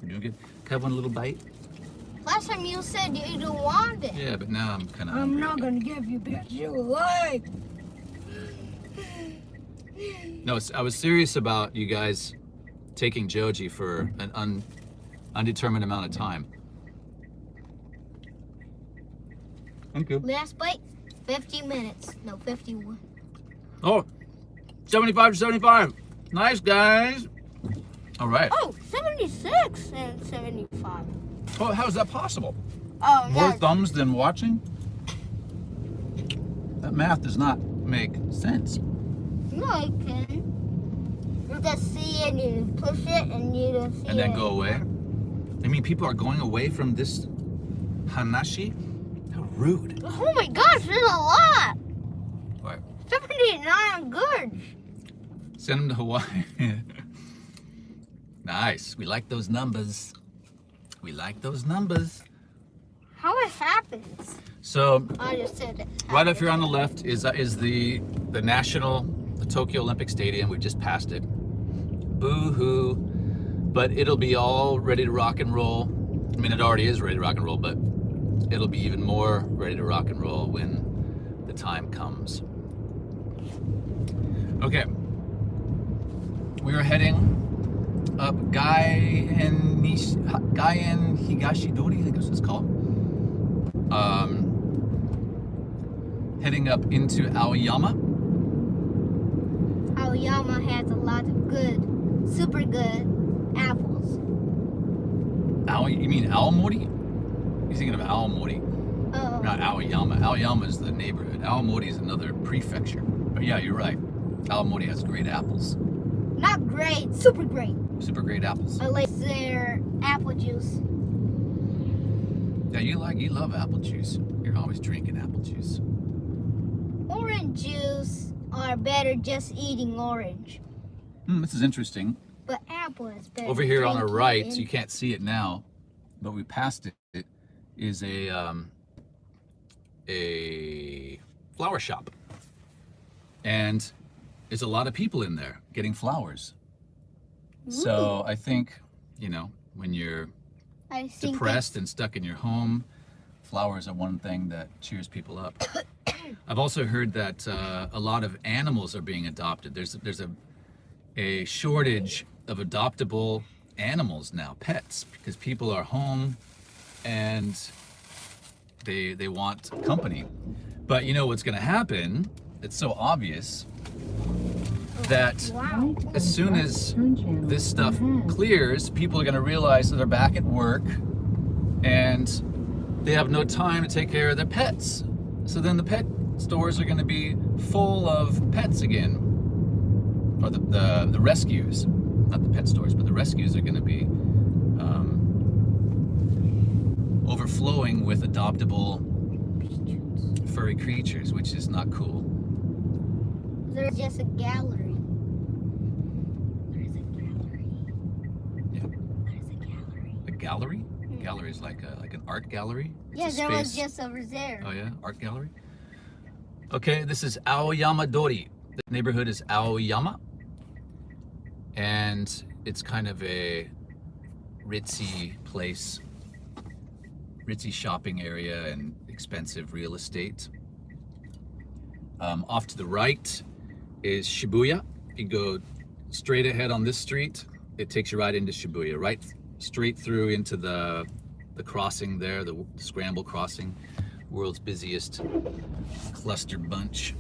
We're doing good. Can I have one little bite? Last time you said you don't want it. Yeah, but now I'm kind of. I'm not gonna give you because you like. No, I was serious about you guys taking Joji for an undetermined amount of time. Thank you. Last bite, 50 minutes. No, 51. Oh, 75 to 75. Nice, guys. All right. Oh, 76 and 75. Oh, how is that possible? Oh, More yeah. thumbs than watching? That math does not make sense. No, I can. You just see it, you push it, and you don't see it. And then go away? I mean, people are going away from this Hanashi? How rude. Oh my gosh, there's a lot. What? 79 good. Send them to Hawaii. Nice. We like those numbers. We like those numbers. How it happens? So, I just said it. right up here on the left is the Tokyo Olympic Stadium. We just passed it. Boo-hoo. But it'll be all ready to rock and roll. I mean, it already is ready to rock and roll, but it'll be even more ready to rock and roll when the time comes. Okay. We are heading up Gaien Higashidori, I think it's called. Heading up into Aoyama. Aoyama has a lot of good, super good apples. You mean Aomori? You're thinking of Aomori, Oh, not Aoyama. Aoyama is the neighborhood. Aomori is another prefecture. But yeah, you're right. Aomori has great apples. not great, super great. Super great apples. I like their apple juice. Yeah, you love apple juice. You're always drinking apple juice. Orange juice are better just eating orange, This is interesting. but apple is better. Over here on our drinking right, in. so you can't see it now, but we passed it, is a flower shop. And there's a lot of people in there getting flowers. So I think, when you're I think depressed and stuck in your home, flowers are one thing that cheers people up. I've also heard that a lot of animals are being adopted. There's a shortage of adoptable animals now, pets, because people are home and they want company. But you know what's going to happen? It's so obvious that Wow. as soon as this stuff clears, people are going to realize that they're back at work and they have no time to take care of their pets. So then the pet stores are going to be full of pets again. Or the rescues. Not the pet stores, but the rescues are going to be overflowing with adoptable furry creatures, which is not cool. There's just a gallery. There's a gallery. Yeah. There's a gallery. A gallery? Gallery is like an art gallery? It's Yeah, a there was space- just over there. Oh yeah, art gallery. Okay, this is Aoyama Dori. The neighborhood is Aoyama, and it's kind of a ritzy place, ritzy shopping area and expensive real estate. Off to the right is Shibuya. You go straight ahead on this street, it takes you right into Shibuya, right straight through into the crossing there, the scramble crossing. World's busiest cluster bunch.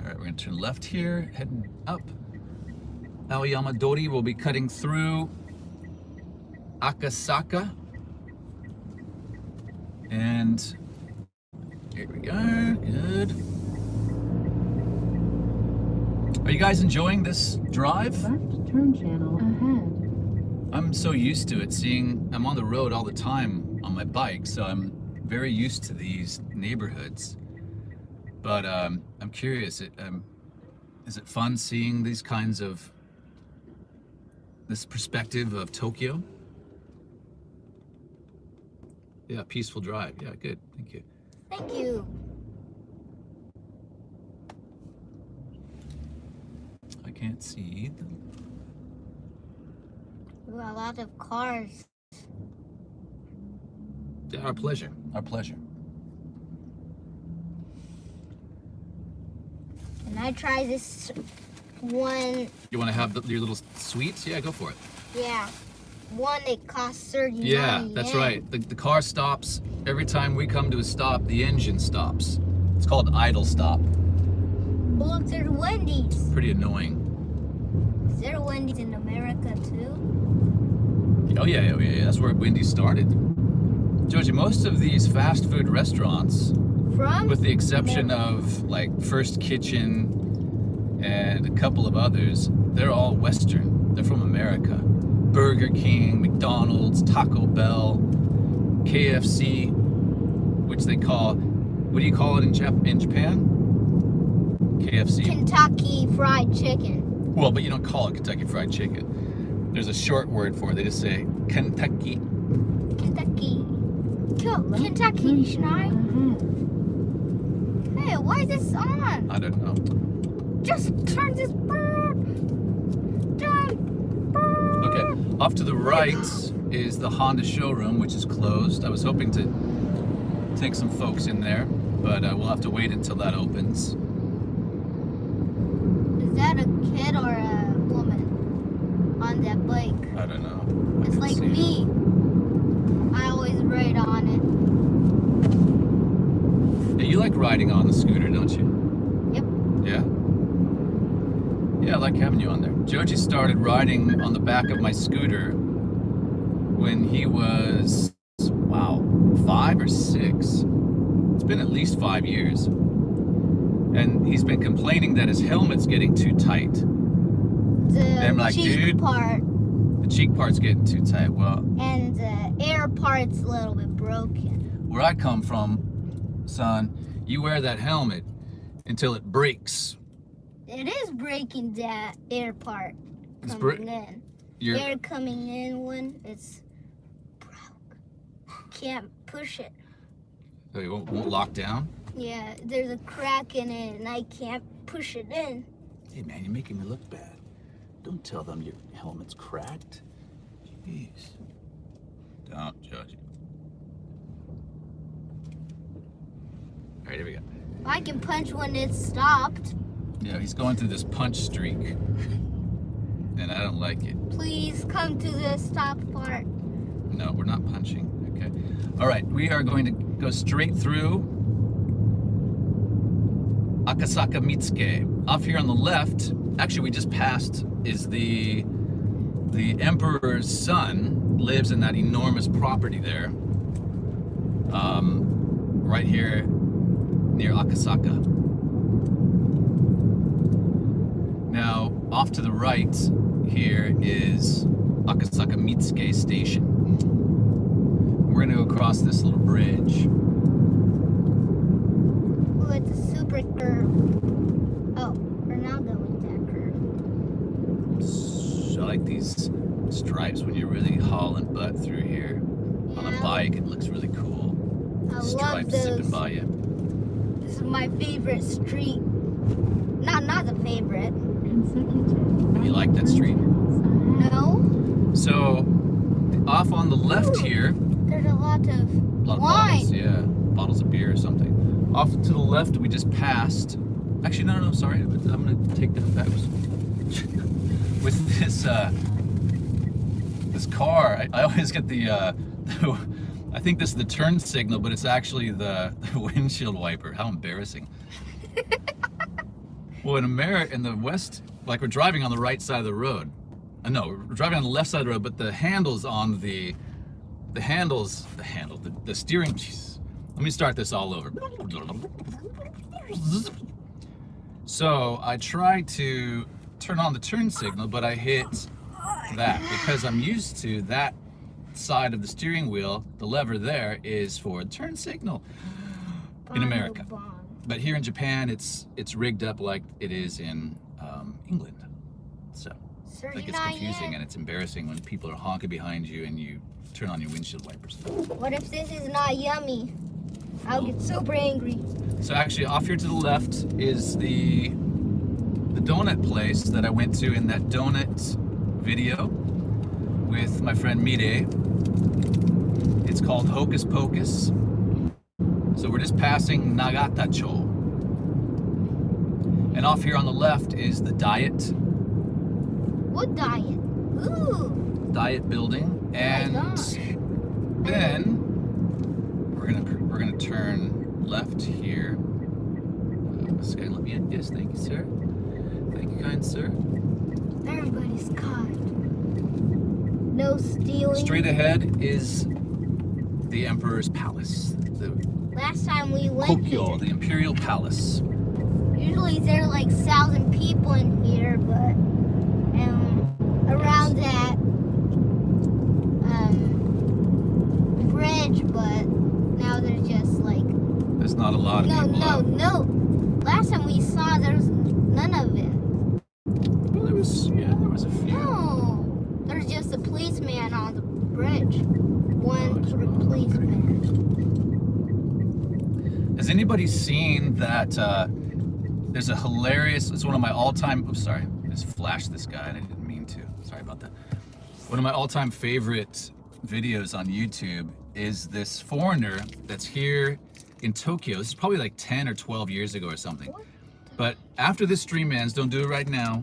All right, we're gonna turn left here, heading up. Aoyama Dori will be cutting through Akasaka. And here we are, good. Are you guys enjoying this drive? Left turn channel ahead. I'm so used to it, I'm on the road all the time on my bike, so I'm very used to these neighborhoods. But I'm curious, is it fun seeing these kinds of, this perspective of Tokyo? Yeah, peaceful drive. Yeah, good. Thank you. Thank you. I can't see them. Ooh, a lot of cars. Yeah, our pleasure. Our pleasure. Can I try this one? You want to have your little sweets? Yeah, go for it. Yeah. One that costs 39 Yeah, that's yen. right. The car stops. Every time we come to a stop, the engine stops. It's called idle stop. Look, there's Wendy's. Pretty annoying. Is there Wendy's in America too? Oh yeah. That's where Wendy's started. Joji, most of these fast food restaurants, From? with the exception of like First Kitchen and a couple of others, they're all Western. They're from America. Burger King, McDonald's, Taco Bell, KFC, which they call, what do you call it in Japan? KFC. Kentucky Fried Chicken. Well, but you don't call it Kentucky Fried Chicken. There's a short word for it. They just say Kentucky. Kentucky. Left Kentucky, turn Schnei. channel ahead. Hey, why is this on? I don't know. Just turn this bird. Turn. Okay, off to the right is the Honda showroom, which is closed. I was hoping to take some folks in there, but we'll have to wait until that opens. Is that a kid or a woman on that bike? I don't know. I It's can like see. me. I always ride on Yeah, you like riding on the scooter, don't you? it. Yep. Yeah? Yeah, I like having you on there. Joji started riding on the back of my scooter when he was, wow, 5 or 6. It's been at least 5 years. And he's been complaining that his helmet's getting too tight. The I'm like, cheek dude. part The cheek part's getting too tight. Well, and the air part's a little bit broken. where I come from, son, you wear that helmet until it breaks. It is breaking that air part It's coming in. You're, Air coming in when it's broke. Can't push it. oh, it won't lock down? Yeah, there's a crack in it and I can't push it in. Hey man, you're making me look bad. Don't tell them your helmet's cracked. Jeez. Don't judge it. All right, here we go. I can punch when it's stopped. Yeah, he's going through this punch streak. And I don't like it. Please come to the stop part. No, we're not punching. Okay. All right, we are going to go straight through Akasaka Mitsuke. Off here on the left, actually we just passed, is the emperor's son lives in that enormous property there. Right here near Akasaka. Now, off to the right here is Akasaka Mitsuke Station. We're gonna go across this little bridge. Oh, it's a super curve. Oh, we're not going that curve. I like these stripes when you're really hauling butt through here. On a Yeah. bike, it looks really cool. I love Stripes those. zipping by you. This is my favorite street. Not the favorite. Consecutive. You like that street? No. So, off on the left Ooh. here, There's a lot of a lot of wine. bottles, yeah, bottles of beer or something. Off to the left, we just passed. Actually, no, sorry. I'm gonna take that back. With this this car, I always get the I think this is the turn signal, but it's actually the windshield wiper. How embarrassing. Well, in the West, like we're driving on the right side of the road. No, we're driving on the left side of the road, but the handles on the steering. Geez, let me start this all over. So I tried to turn on the turn signal, but I hit that because I'm used to that side of the steering wheel. The lever there is for the turn signal in America. But here in Japan, it's rigged up like it is in England. So it gets confusing and it's embarrassing when people are honking behind you and you turn on your windshield wipers. What if this is not yummy? I'll get super angry. So actually, off here to the left is the donut place that I went to in that donut video with my friend Mire. It's called Hocus Pocus. So we're just passing Nagata-cho. And off here on the left is the diet. What diet? Ooh. Diet building. And then we're gonna turn left here. This guy let me in. Yes, thank you, sir. Thank you, kind sir. Everybody's caught. No stealing. Straight ahead is the Emperor's Palace. Last time we went Tokyo, here, the Imperial Palace. usually there are like 1,000 people in here, but around that bridge, but now there's just like There's not a lot of people out. no. Last time we saw there's none of it. Well, there was a few. No, there's just a policeman on the bridge. One policeman. Has anybody seen that? There's a hilarious. It's one of my all-time. Oops, sorry. I just flashed this guy, and I didn't mean to. Sorry about that. One of my all-time favorite videos on YouTube is this foreigner that's here in Tokyo. This is probably like 10 or 12 years ago or something. But after this stream ends, don't do it right now.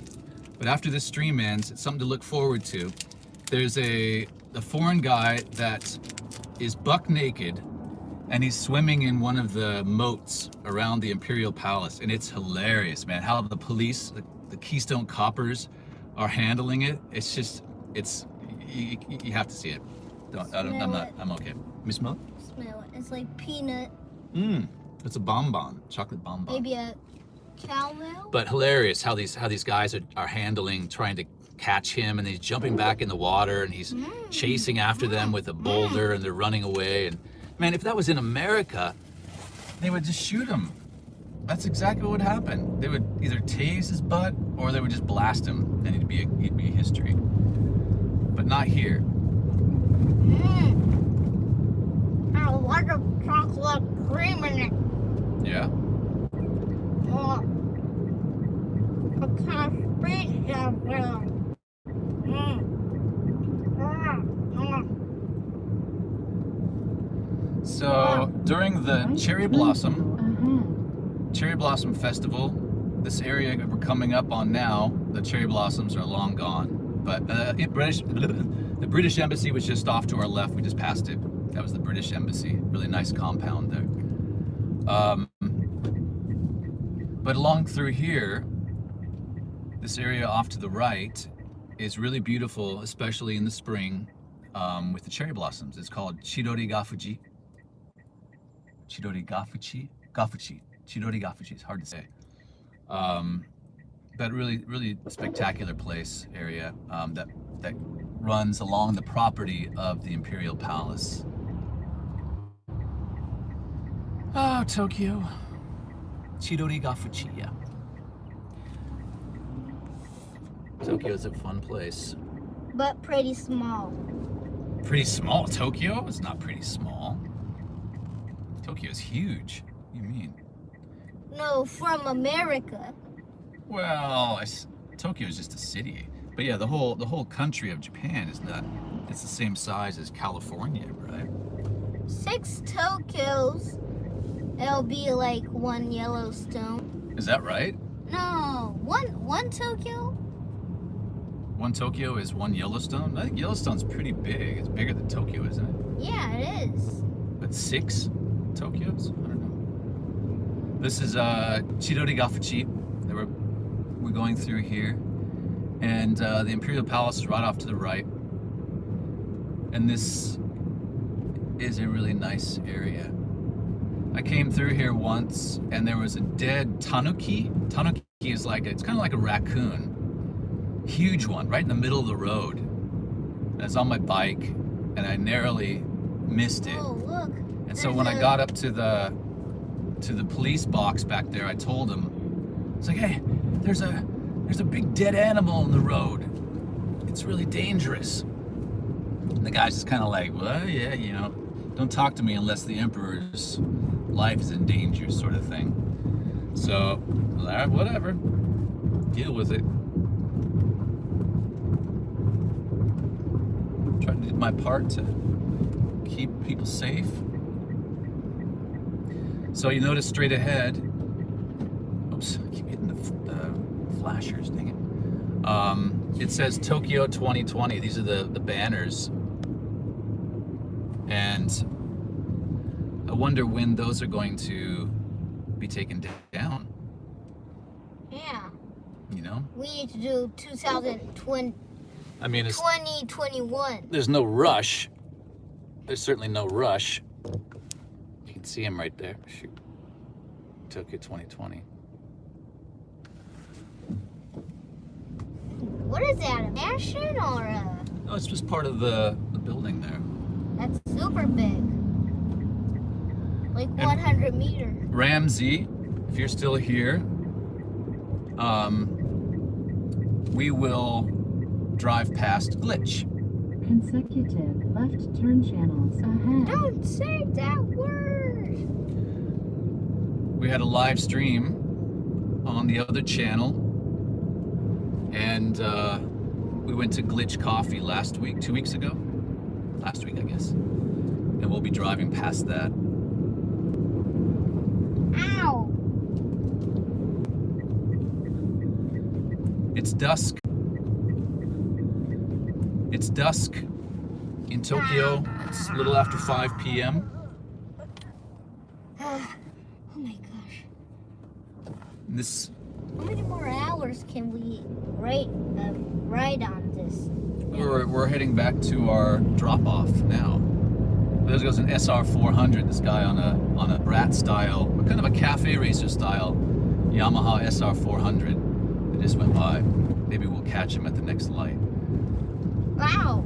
But after this stream ends, it's something to look forward to. There's a foreign guy that is buck naked, and he's swimming in one of the moats around the Imperial Palace, and it's hilarious, man. How the police, the Keystone Coppers, are handling it. It's just, you have to see it. I'm okay. You smell it? Smell it. It's like peanut. It's a bonbon, chocolate bonbon. Maybe a cow milk? But hilarious how these guys are handling, trying to catch him, and he's jumping back in the water, and he's chasing after them with a boulder, and they're running away. And man, if that was in America, they would just shoot him. That's exactly what would happen. They would either tase his butt or they would just blast him, and he'd be history. But not here. A lot of chocolate cream in it. Yeah. I can't speak that well. So during the cherry blossom festival, this area we're coming up on now, the cherry blossoms are long gone. But the British Embassy was just off to our left. We just passed it. That was the British Embassy. Really nice compound there. But along through here, this area off to the right is really beautiful, especially in the spring, with the cherry blossoms. It's called Chidori Gafuchi. Chidori Gafuchi? Chidori Gafuchi. It's hard to say. But really spectacular place, area that runs along the property of the Imperial Palace. Oh, Tokyo. Chidori Gafuchi, yeah. Tokyo's a fun place. But pretty small. Pretty small? Tokyo? It's not pretty small. Tokyo's huge. What do you mean? No, from America. Well, Tokyo's just a city. But yeah, the whole country of Japan is not. It's the same size as California, right? 6 Tokyos. It'll be like 1 Yellowstone. Is that right? No, one Tokyo. one Tokyo is one Yellowstone. I think Yellowstone's pretty big. It's bigger than Tokyo, isn't it? Yeah, it is. But 6 Tokyos? I don't know. This is Chidori Gafuchi. We're going through here. And the Imperial Palace is right off to the right. And this is a really nice area. I came through here once and there was a dead tanuki. Tanuki is it's kind of like a raccoon. Huge one, right in the middle of the road. And it's on my bike and I narrowly missed it. Oh, look. And so when I got up to the police box back there, I told him, it's like, hey, there's a big dead animal in the road. It's really dangerous. And the guy's just kind of like, well, yeah, you know, don't talk to me unless the emperor's life is in danger, sort of thing. So, all right, whatever. Deal with it. Trying to do my part to keep people safe. So you notice straight ahead. Oops, I keep hitting the flashers, dang it. It says Tokyo 2020. These are the banners. And I wonder when those are going to be taken down. Yeah. You know? We need to do 2020. I mean, 2021. there's no rush. There's certainly no rush. You can see him right there. Shoot. Tokyo 2020. What is that, a mansion or a... Oh, it's just part of the building there. That's super big. Like 100 meters. Ramsey, if you're still here, we will drive past Glitch. Consecutive left turn channels ahead. Don't say that word. We had a live stream on the other channel, and we went to Glitch Coffee last week, 2 weeks ago. Last week, I guess. And we'll be driving past that. Ow. It's dusk. It's dusk in Tokyo. It's a little after 5 p.m. Oh my gosh. This How many more hours can we ride on this? we're heading back to our drop-off now. There goes an SR400. This guy on a brat style, kind of a cafe racer style Yamaha SR400 that just went by. Maybe we'll catch him at the next light. Wow.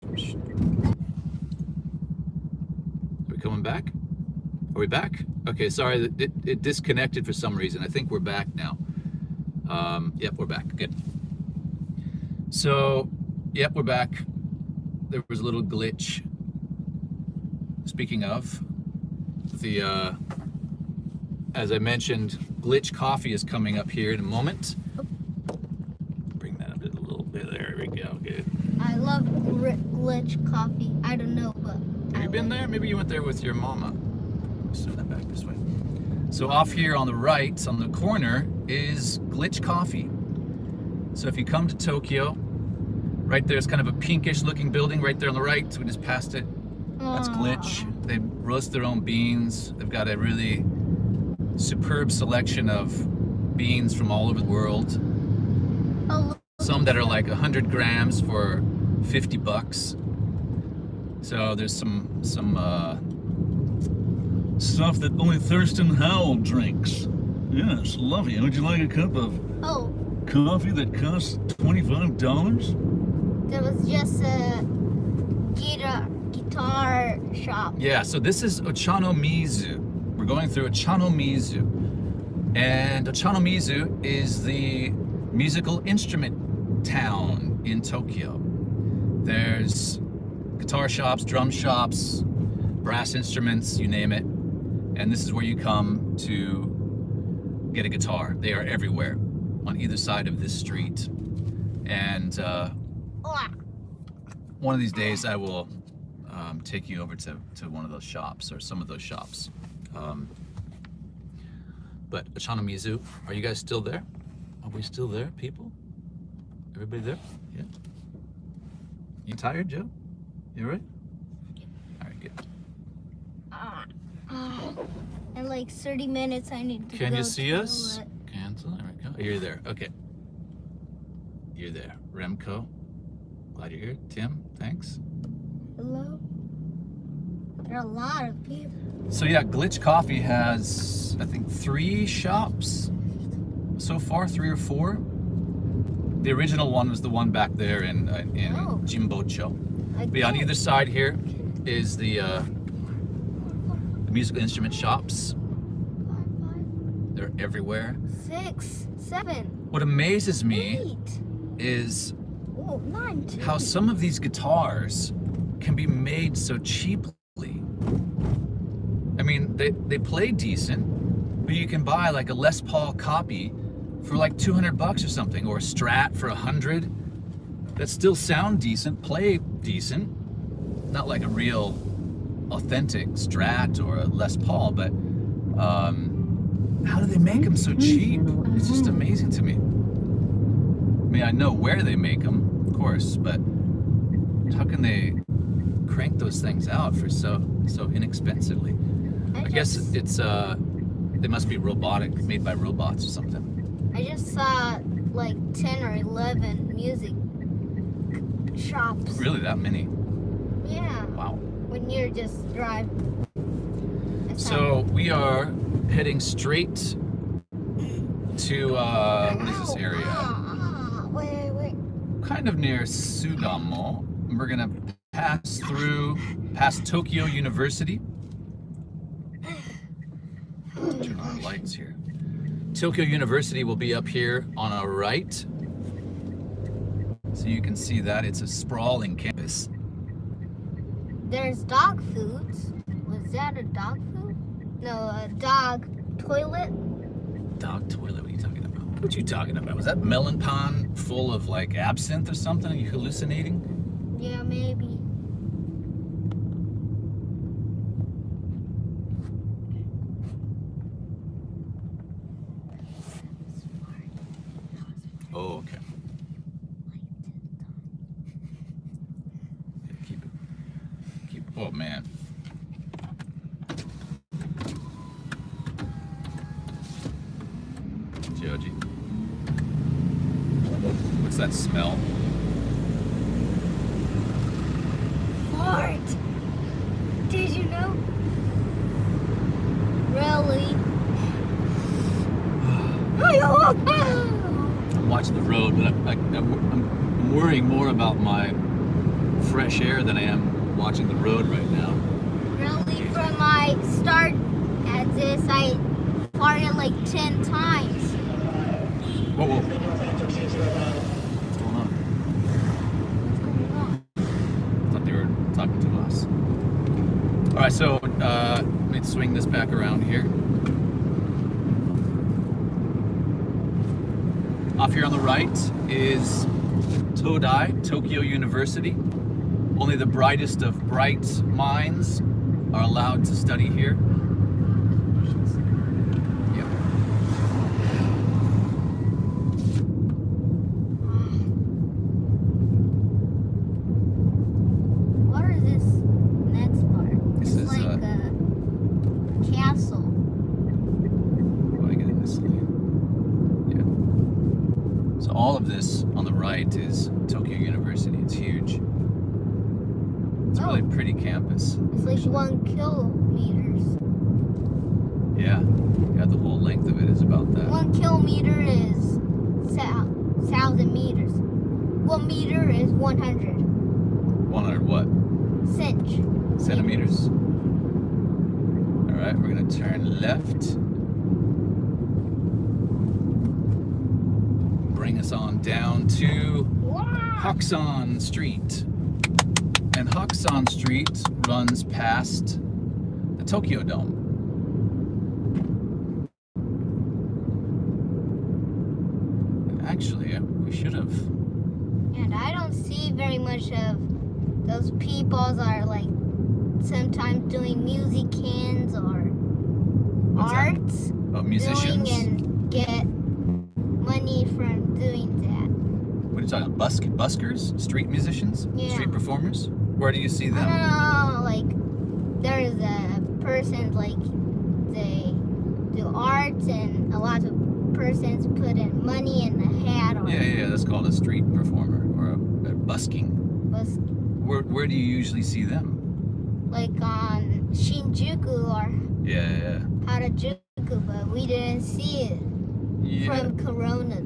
Are we coming back? Are we back? Okay, sorry, it disconnected for some reason. I think we're back now. Yep, we're back. Good. So, yep, we're back. There was a little glitch. Speaking of, as I mentioned, Glitch Coffee is coming up here in a moment. Bring that up a little bit. There we go. Good. I love Glitch Coffee. I don't know, but Have you been there? Maybe you went there with your mama. Send that back this way. So off here on the right, on the corner, is Glitch Coffee. So if you come to Tokyo, right there's kind of a pinkish looking building right there on the right. So we just passed it. That's Glitch. They roast their own beans. They've got a really superb selection of beans from all over the world. Oh, Some that are like 100 grams for $50. So there's some stuff that only Thurston Howell drinks. Yes, lovely. Would you like a cup of oh, coffee that costs $25? that was just a guitar shop. Yeah, so this is Ochanomizu. We're going through Ochanomizu. And Ochanomizu is the musical instrument town in Tokyo. There's guitar shops, drum shops, brass instruments, you name it. And this is where you come to get a guitar. They are everywhere on either side of this street. And one of these days I will take you over to one of those shops or some of those shops. But Ochanomizu, are you guys still there? Are we still there, people? Everybody there? Yeah. You tired, Joe? You all right? All right, good. In like 30 minutes, I need to Can go you see to us? Cancel. There we go. You're there. Okay. You're there. Remco. Glad you're here. Tim, thanks. Hello? There are a lot of people. So yeah, Glitch Coffee has, I think, 3 shops so far, 3 or 4. The original one was the one back there in Jimbocho. But yeah, on either side here is the musical instrument shops. They're everywhere. 6, 7. What amazes me 8. is 9, 10. how some of these guitars can be made so cheaply. I mean, they play decent, but you can buy like a Les Paul copy for like $200 or something, or a Strat for $100 that still sound decent, play decent, not like a real authentic Strat or a Les Paul, but how do they make them so cheap? It's just amazing to me. I mean, I know where they make them, of course, but how can they crank those things out for so inexpensively? I guess it's they must be robotic, made by robots or something. I just saw like 10 or 11 music shops. Really, that many? Yeah. Wow. When you're just driving. So we are heading straight to what is this area? Wait. Kind of near Sugamo. We're gonna pass past Tokyo University. Turn on the lights here. Tokyo University will be up here on our right. So you can see that it's a sprawling campus. There's dog foods. Was that a dog food? No, a dog toilet. Dog toilet, what are you talking about? What you talking about? Was that melon pond full of like absinthe or something? Are you hallucinating? Yeah, maybe. Oh, okay. Keep it. Oh man. Joji. What's that smell? Fart. Did you know? Really? I'm watching the road, but I'm worrying more about my fresh air than I am watching the road right now. Really, from my start at this, I farted like 10 times. Whoa. What's going on? I thought they were talking to us. All right, so let me swing this back around here. Off here on the right is Todai, Tokyo University. Only the brightest of bright minds are allowed to study here. Yep. What is this next part? This it's is like a castle. Let me get in this lane. Yeah. So all of this on the right is Tokyo University. It's huge. It's a really pretty campus. It's like 1 kilometers. Yeah, the whole length of it is about that. 1 kilometer is 1,000 meters. 1 meter is 100. 100 what? Centimeters. All right, we're gonna turn left. Bring us on down to Hakusan Street. And Hakusan Street runs past the Tokyo Dome. And actually, we should have. And I don't see very much of those people that are like sometimes doing music cans or What's that? arts. musicians? doing and get money from doing that. What are you talking about? Buskers? Street musicians? Yeah. Street performers? Where do you see I them? don't know, like there's a person like they do art and a lot of persons put in money in the hat or Yeah, that's called a street performer or a busking. was Where do you usually see them? like on Shinjuku or Yeah. Harajuku, but we didn't see it from Corona.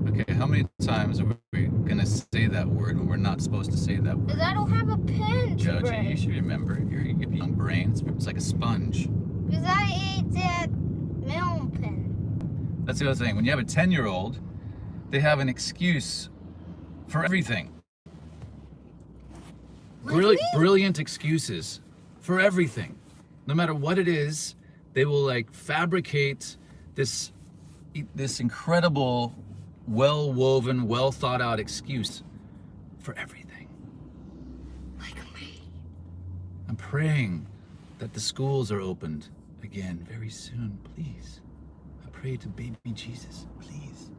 Okay, how many times are we gonna say that word when we're not supposed to say that word? Because I don't have a pen to Joji, you break. should remember. Your young brain, it's like a sponge. Because I ate that melon pen. That's the other thing. When you have a 10-year-old, they have an excuse for everything. Brilliant excuses for everything. No matter what it is, they will like fabricate this incredible, well-woven, well-thought-out excuse for everything. Like me. I'm praying that the schools are opened again very soon, please. I pray to baby Jesus, please.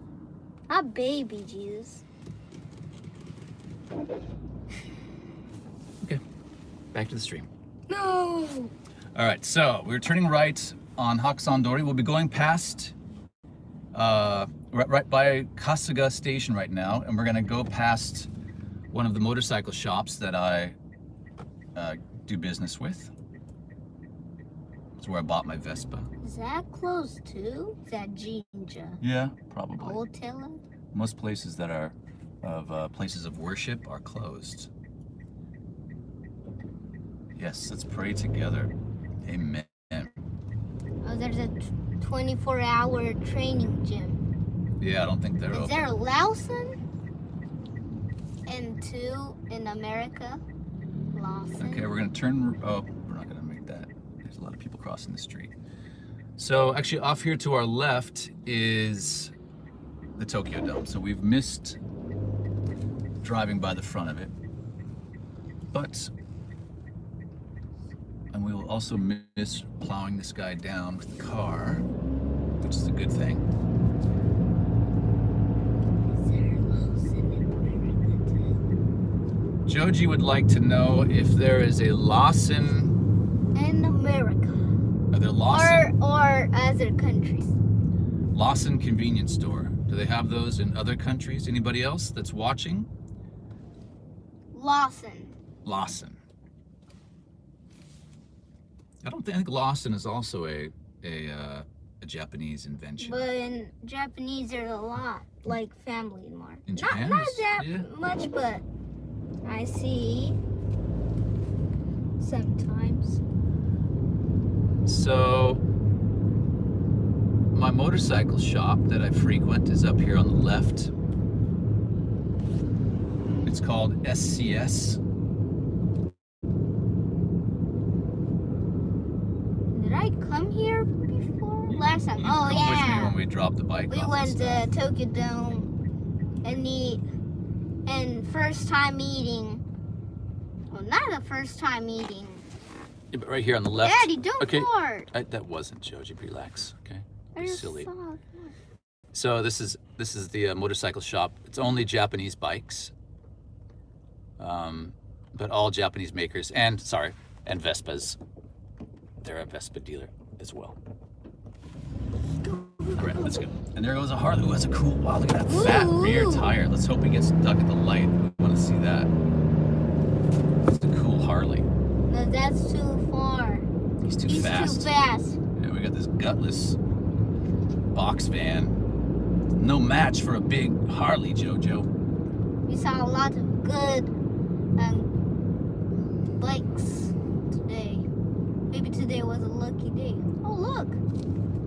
Not baby Jesus. Okay, back to the stream. No. All right, so we're turning right on Hakusandori. We'll be going past, right by Kasuga Station right now, and we're gonna go past one of the motorcycle shops that I do business with. It's where I bought my Vespa. Is that closed too? Is that Jinja? Yeah, probably. Hotel? Most places that are of places of worship are closed. Yes, let's pray together. Amen. Oh, there's a 24-hour training gym. Yeah, I don't think they're Is open. there a Lawson? And two in America? Lawson. Okay, we're gonna turn. Oh, we're not gonna make that. There's a lot of people crossing the street. So actually, off here to our left is the Tokyo Dome. So we've missed driving by the front of it, and we will also miss plowing this guy down with the car, which is a good thing. Is there a Lawson in America too? Joji would like to know if there is a Lawson. In America. Are there Lawson? Or other countries. Lawson convenience store. Do they have those in other countries? Anybody else that's watching? Lawson. Lawson. I think Lawson is also a Japanese invention. But in Japanese, there's a lot, like Family Mart. In Japan? Not that Yeah. much, but I see sometimes. So my motorcycle shop that I frequent is up here on the left. It's called SCS. Did I come here before? Last time. You Oh, come with me yeah. when we dropped the bike We off went and to stuff. Tokyo Dome and first time eating. Well, not the first time eating. Yeah, but right here on the left. Daddy, don't Okay. fart. That wasn't Joji. Relax, okay? I You're just silly. saw it. So this is the motorcycle shop. It's only Japanese bikes, but all Japanese makers and Vespas. They're a Vespa dealer as well. All right, let's go. And there goes a Harley. Ooh, that's a cool. Wow, look at that fat rear tire. Let's hope he gets stuck at the light. We want to see that. It's a cool Harley. No, that's too far. He's too He's fast. too fast. Yeah, we got this gutless box van. No match for a big Harley, Jojo. We saw a lot of good bikes today. Maybe today was a lucky day. Oh, look.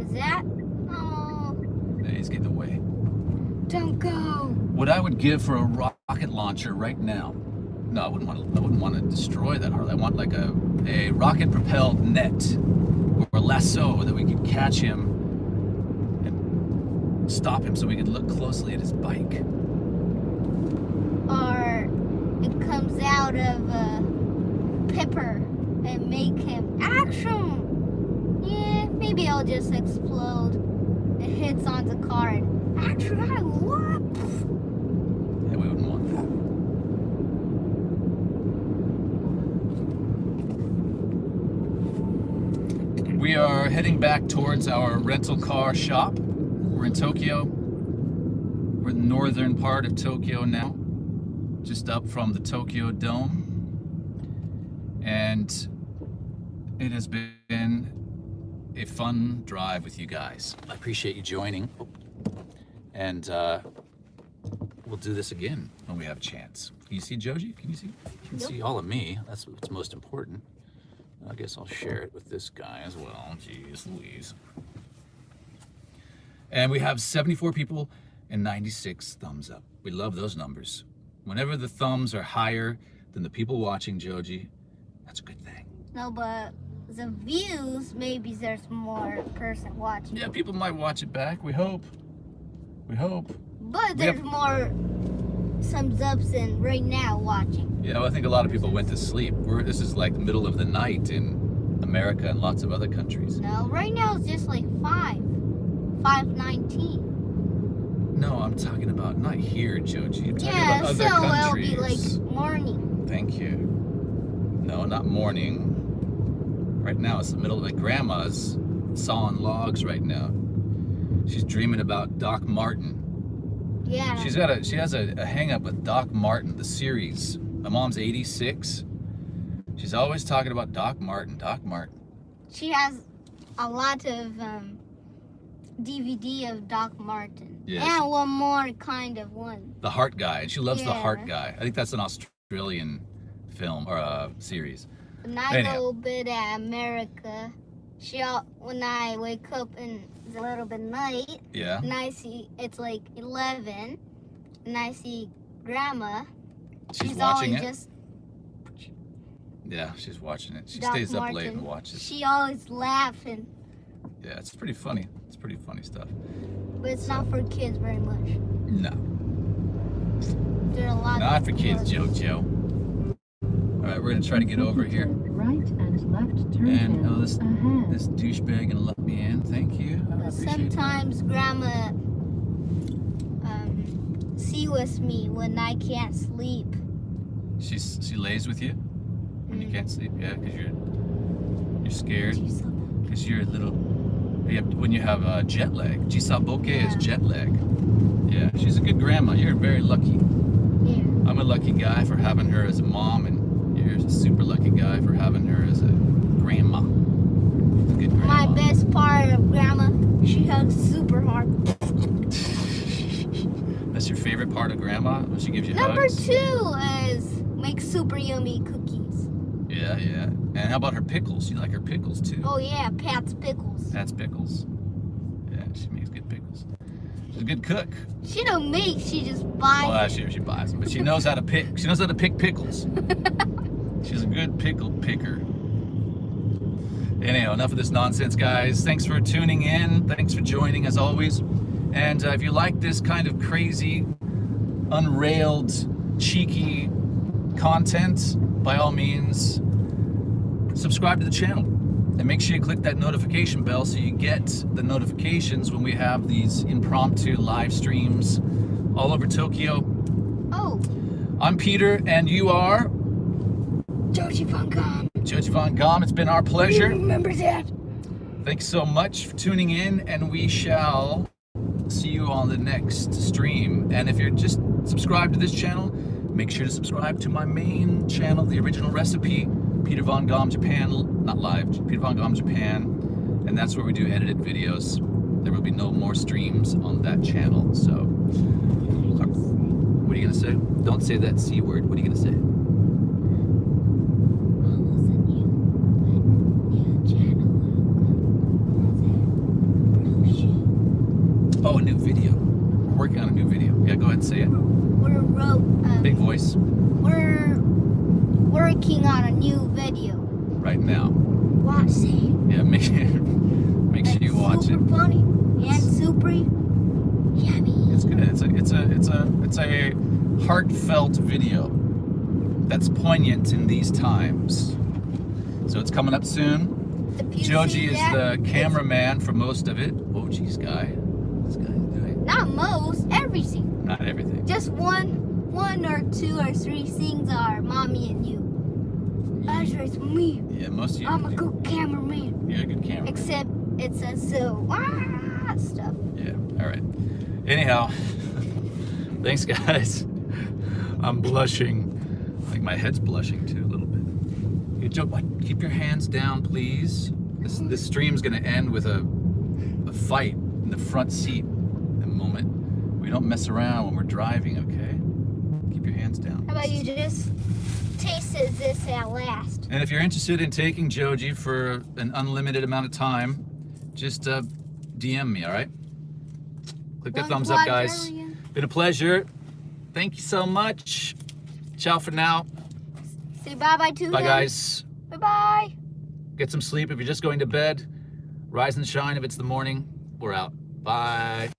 Is that? Oh, Yeah, he's getting away. don't go. What I would give for a rocket launcher right now. No, I wouldn't want to destroy that Harley. I want like a rocket-propelled net or a lasso that we could catch him and stop him so we could look closely at his bike. Or it comes out of a pepper and make him action. Yeah. maybe it'll just explode. It hits on the car and actually, what? Yeah, we wouldn't want that. We are heading back towards our rental car shop. We're in Tokyo. We're in the northern part of Tokyo now, just up from the Tokyo Dome. And it has been a fun drive with you guys. I appreciate you joining. And we'll do this again when we have a chance. Can you see Joji? Can you see? You can see all of me. That's what's most important. I guess I'll share it with this guy as well. Jeez Louise. And we have 74 people and 96 thumbs up. We love those numbers. Whenever the thumbs are higher than the people watching, Joji, that's a good thing. No, but the views, maybe there's more person watching. Yeah, people might watch it back. We hope. We hope. But there's more thumbs ups and right now watching. Yeah, well, I think a lot of people went to sleep. This is like the middle of the night in America and lots of other countries. No, right now it's just like 5:19. No, I'm talking about not here, Joji. I'm talking about other so countries. it'll be like morning. Thank you. No, not morning. Right now it's the middle of grandma's sawing logs right now. She's dreaming about Doc Martin. Yeah. She has a hang up with Doc Martin, the series. My mom's 86. She's always talking about Doc Martin. She has a lot of DVD of Doc Martin. Yeah, and one more kind of one. The Heart Guy. And she loves the Yeah. Heart Guy. I think that's an Australian film or series. When I Anyhow. go a bit at America, when I wake up in the little bit night, Yeah. and I see it's like 11, and I see Grandma. She's watching always it. just Yeah, she's watching it. She Doc stays up Martin. late and watches. She always laughing, Yeah, it's pretty funny. It's pretty funny stuff. but it's not for kids very much. No, There are a lot. not of for kids, Jojo. All right, we're gonna try to get over here. Right and left turn And channels ahead. this douchebag gonna let me in. Thank you. I But appreciate that. sometimes Grandma see with me when I can't sleep. She lays with you when you can't sleep. Yeah, because you're scared. Because you're a little. When you have jet lag. Jisaboke is jet lag. Yeah, she's a good grandma. You're very lucky. Yeah. I'm a lucky guy for having her as a mom, and you're a super lucky guy for having her as a grandma. A good grandma. My best part of Grandma, she hugs super hard. That's your favorite part of grandma when she gives you Number hugs? 2 is make super yummy cookies. Yeah, yeah. And how about her pickles? You like her pickles too? Oh yeah, Pat's pickles. That's pickles. Yeah, she makes good pickles. She's a good cook. She don't make, she just buys. Well, she buys them, but she knows how to pick. She knows how to pick pickles. She's a good pickle picker. Anyhow, enough of this nonsense, guys. Thanks for tuning in. Thanks for joining, as always. And if you like this kind of crazy, unrailed, cheeky content, by all means, subscribe to the channel. And make sure you click that notification bell so you get the notifications when we have these impromptu live streams all over Tokyo. Oh, I'm Peter, and you are Joji von Gomm. Joji von Gomm. It's been our pleasure. Remember that. Thanks so much for tuning in, and we shall see you on the next stream. And if you're just subscribed to this channel, make sure to subscribe to my main channel, The Original Recipe, Peter Von Gomm Japan, not live, Peter Von Gomm Japan, and that's where we do edited videos. There will be no more streams on that channel. So, what are you gonna say? Don't say that C word. What are you gonna say? Oh, a new video. We're working on a new video. Yeah, go ahead and say it. Big voice. We're working on a new video. Right now. Watch it. Yeah, make sure you watch it. Super funny and super yummy. It's good. It's a heartfelt video that's poignant in these times. So it's coming up soon. If you Joji see is that, the cameraman for most of it. Oh, geez, guy. This guy's doing not most, every scene. not everything. Just one or two or three scenes are mommy and you. Azra, it's me. Yeah, most of you. I'm a good cameraman. You're a good camera. Except it says so stuff. Yeah. All right. Anyhow, thanks, guys. I'm blushing. I think my head's blushing too a little bit. Hey, Joe, keep your hands down, please. This stream's gonna end with a fight in the front seat in a moment. We don't mess around when we're driving, okay? Keep your hands down. How about you just taste this at last? And if you're interested in taking Joji for an unlimited amount of time, just DM me, all right? Click that One thumbs up, guys. quadrillion. Been a pleasure. Thank you so much. Ciao for now. Say bye-bye to Bye, them. guys. Bye-bye. Get some sleep if you're just going to bed. Rise and shine if it's the morning. We're out. Bye.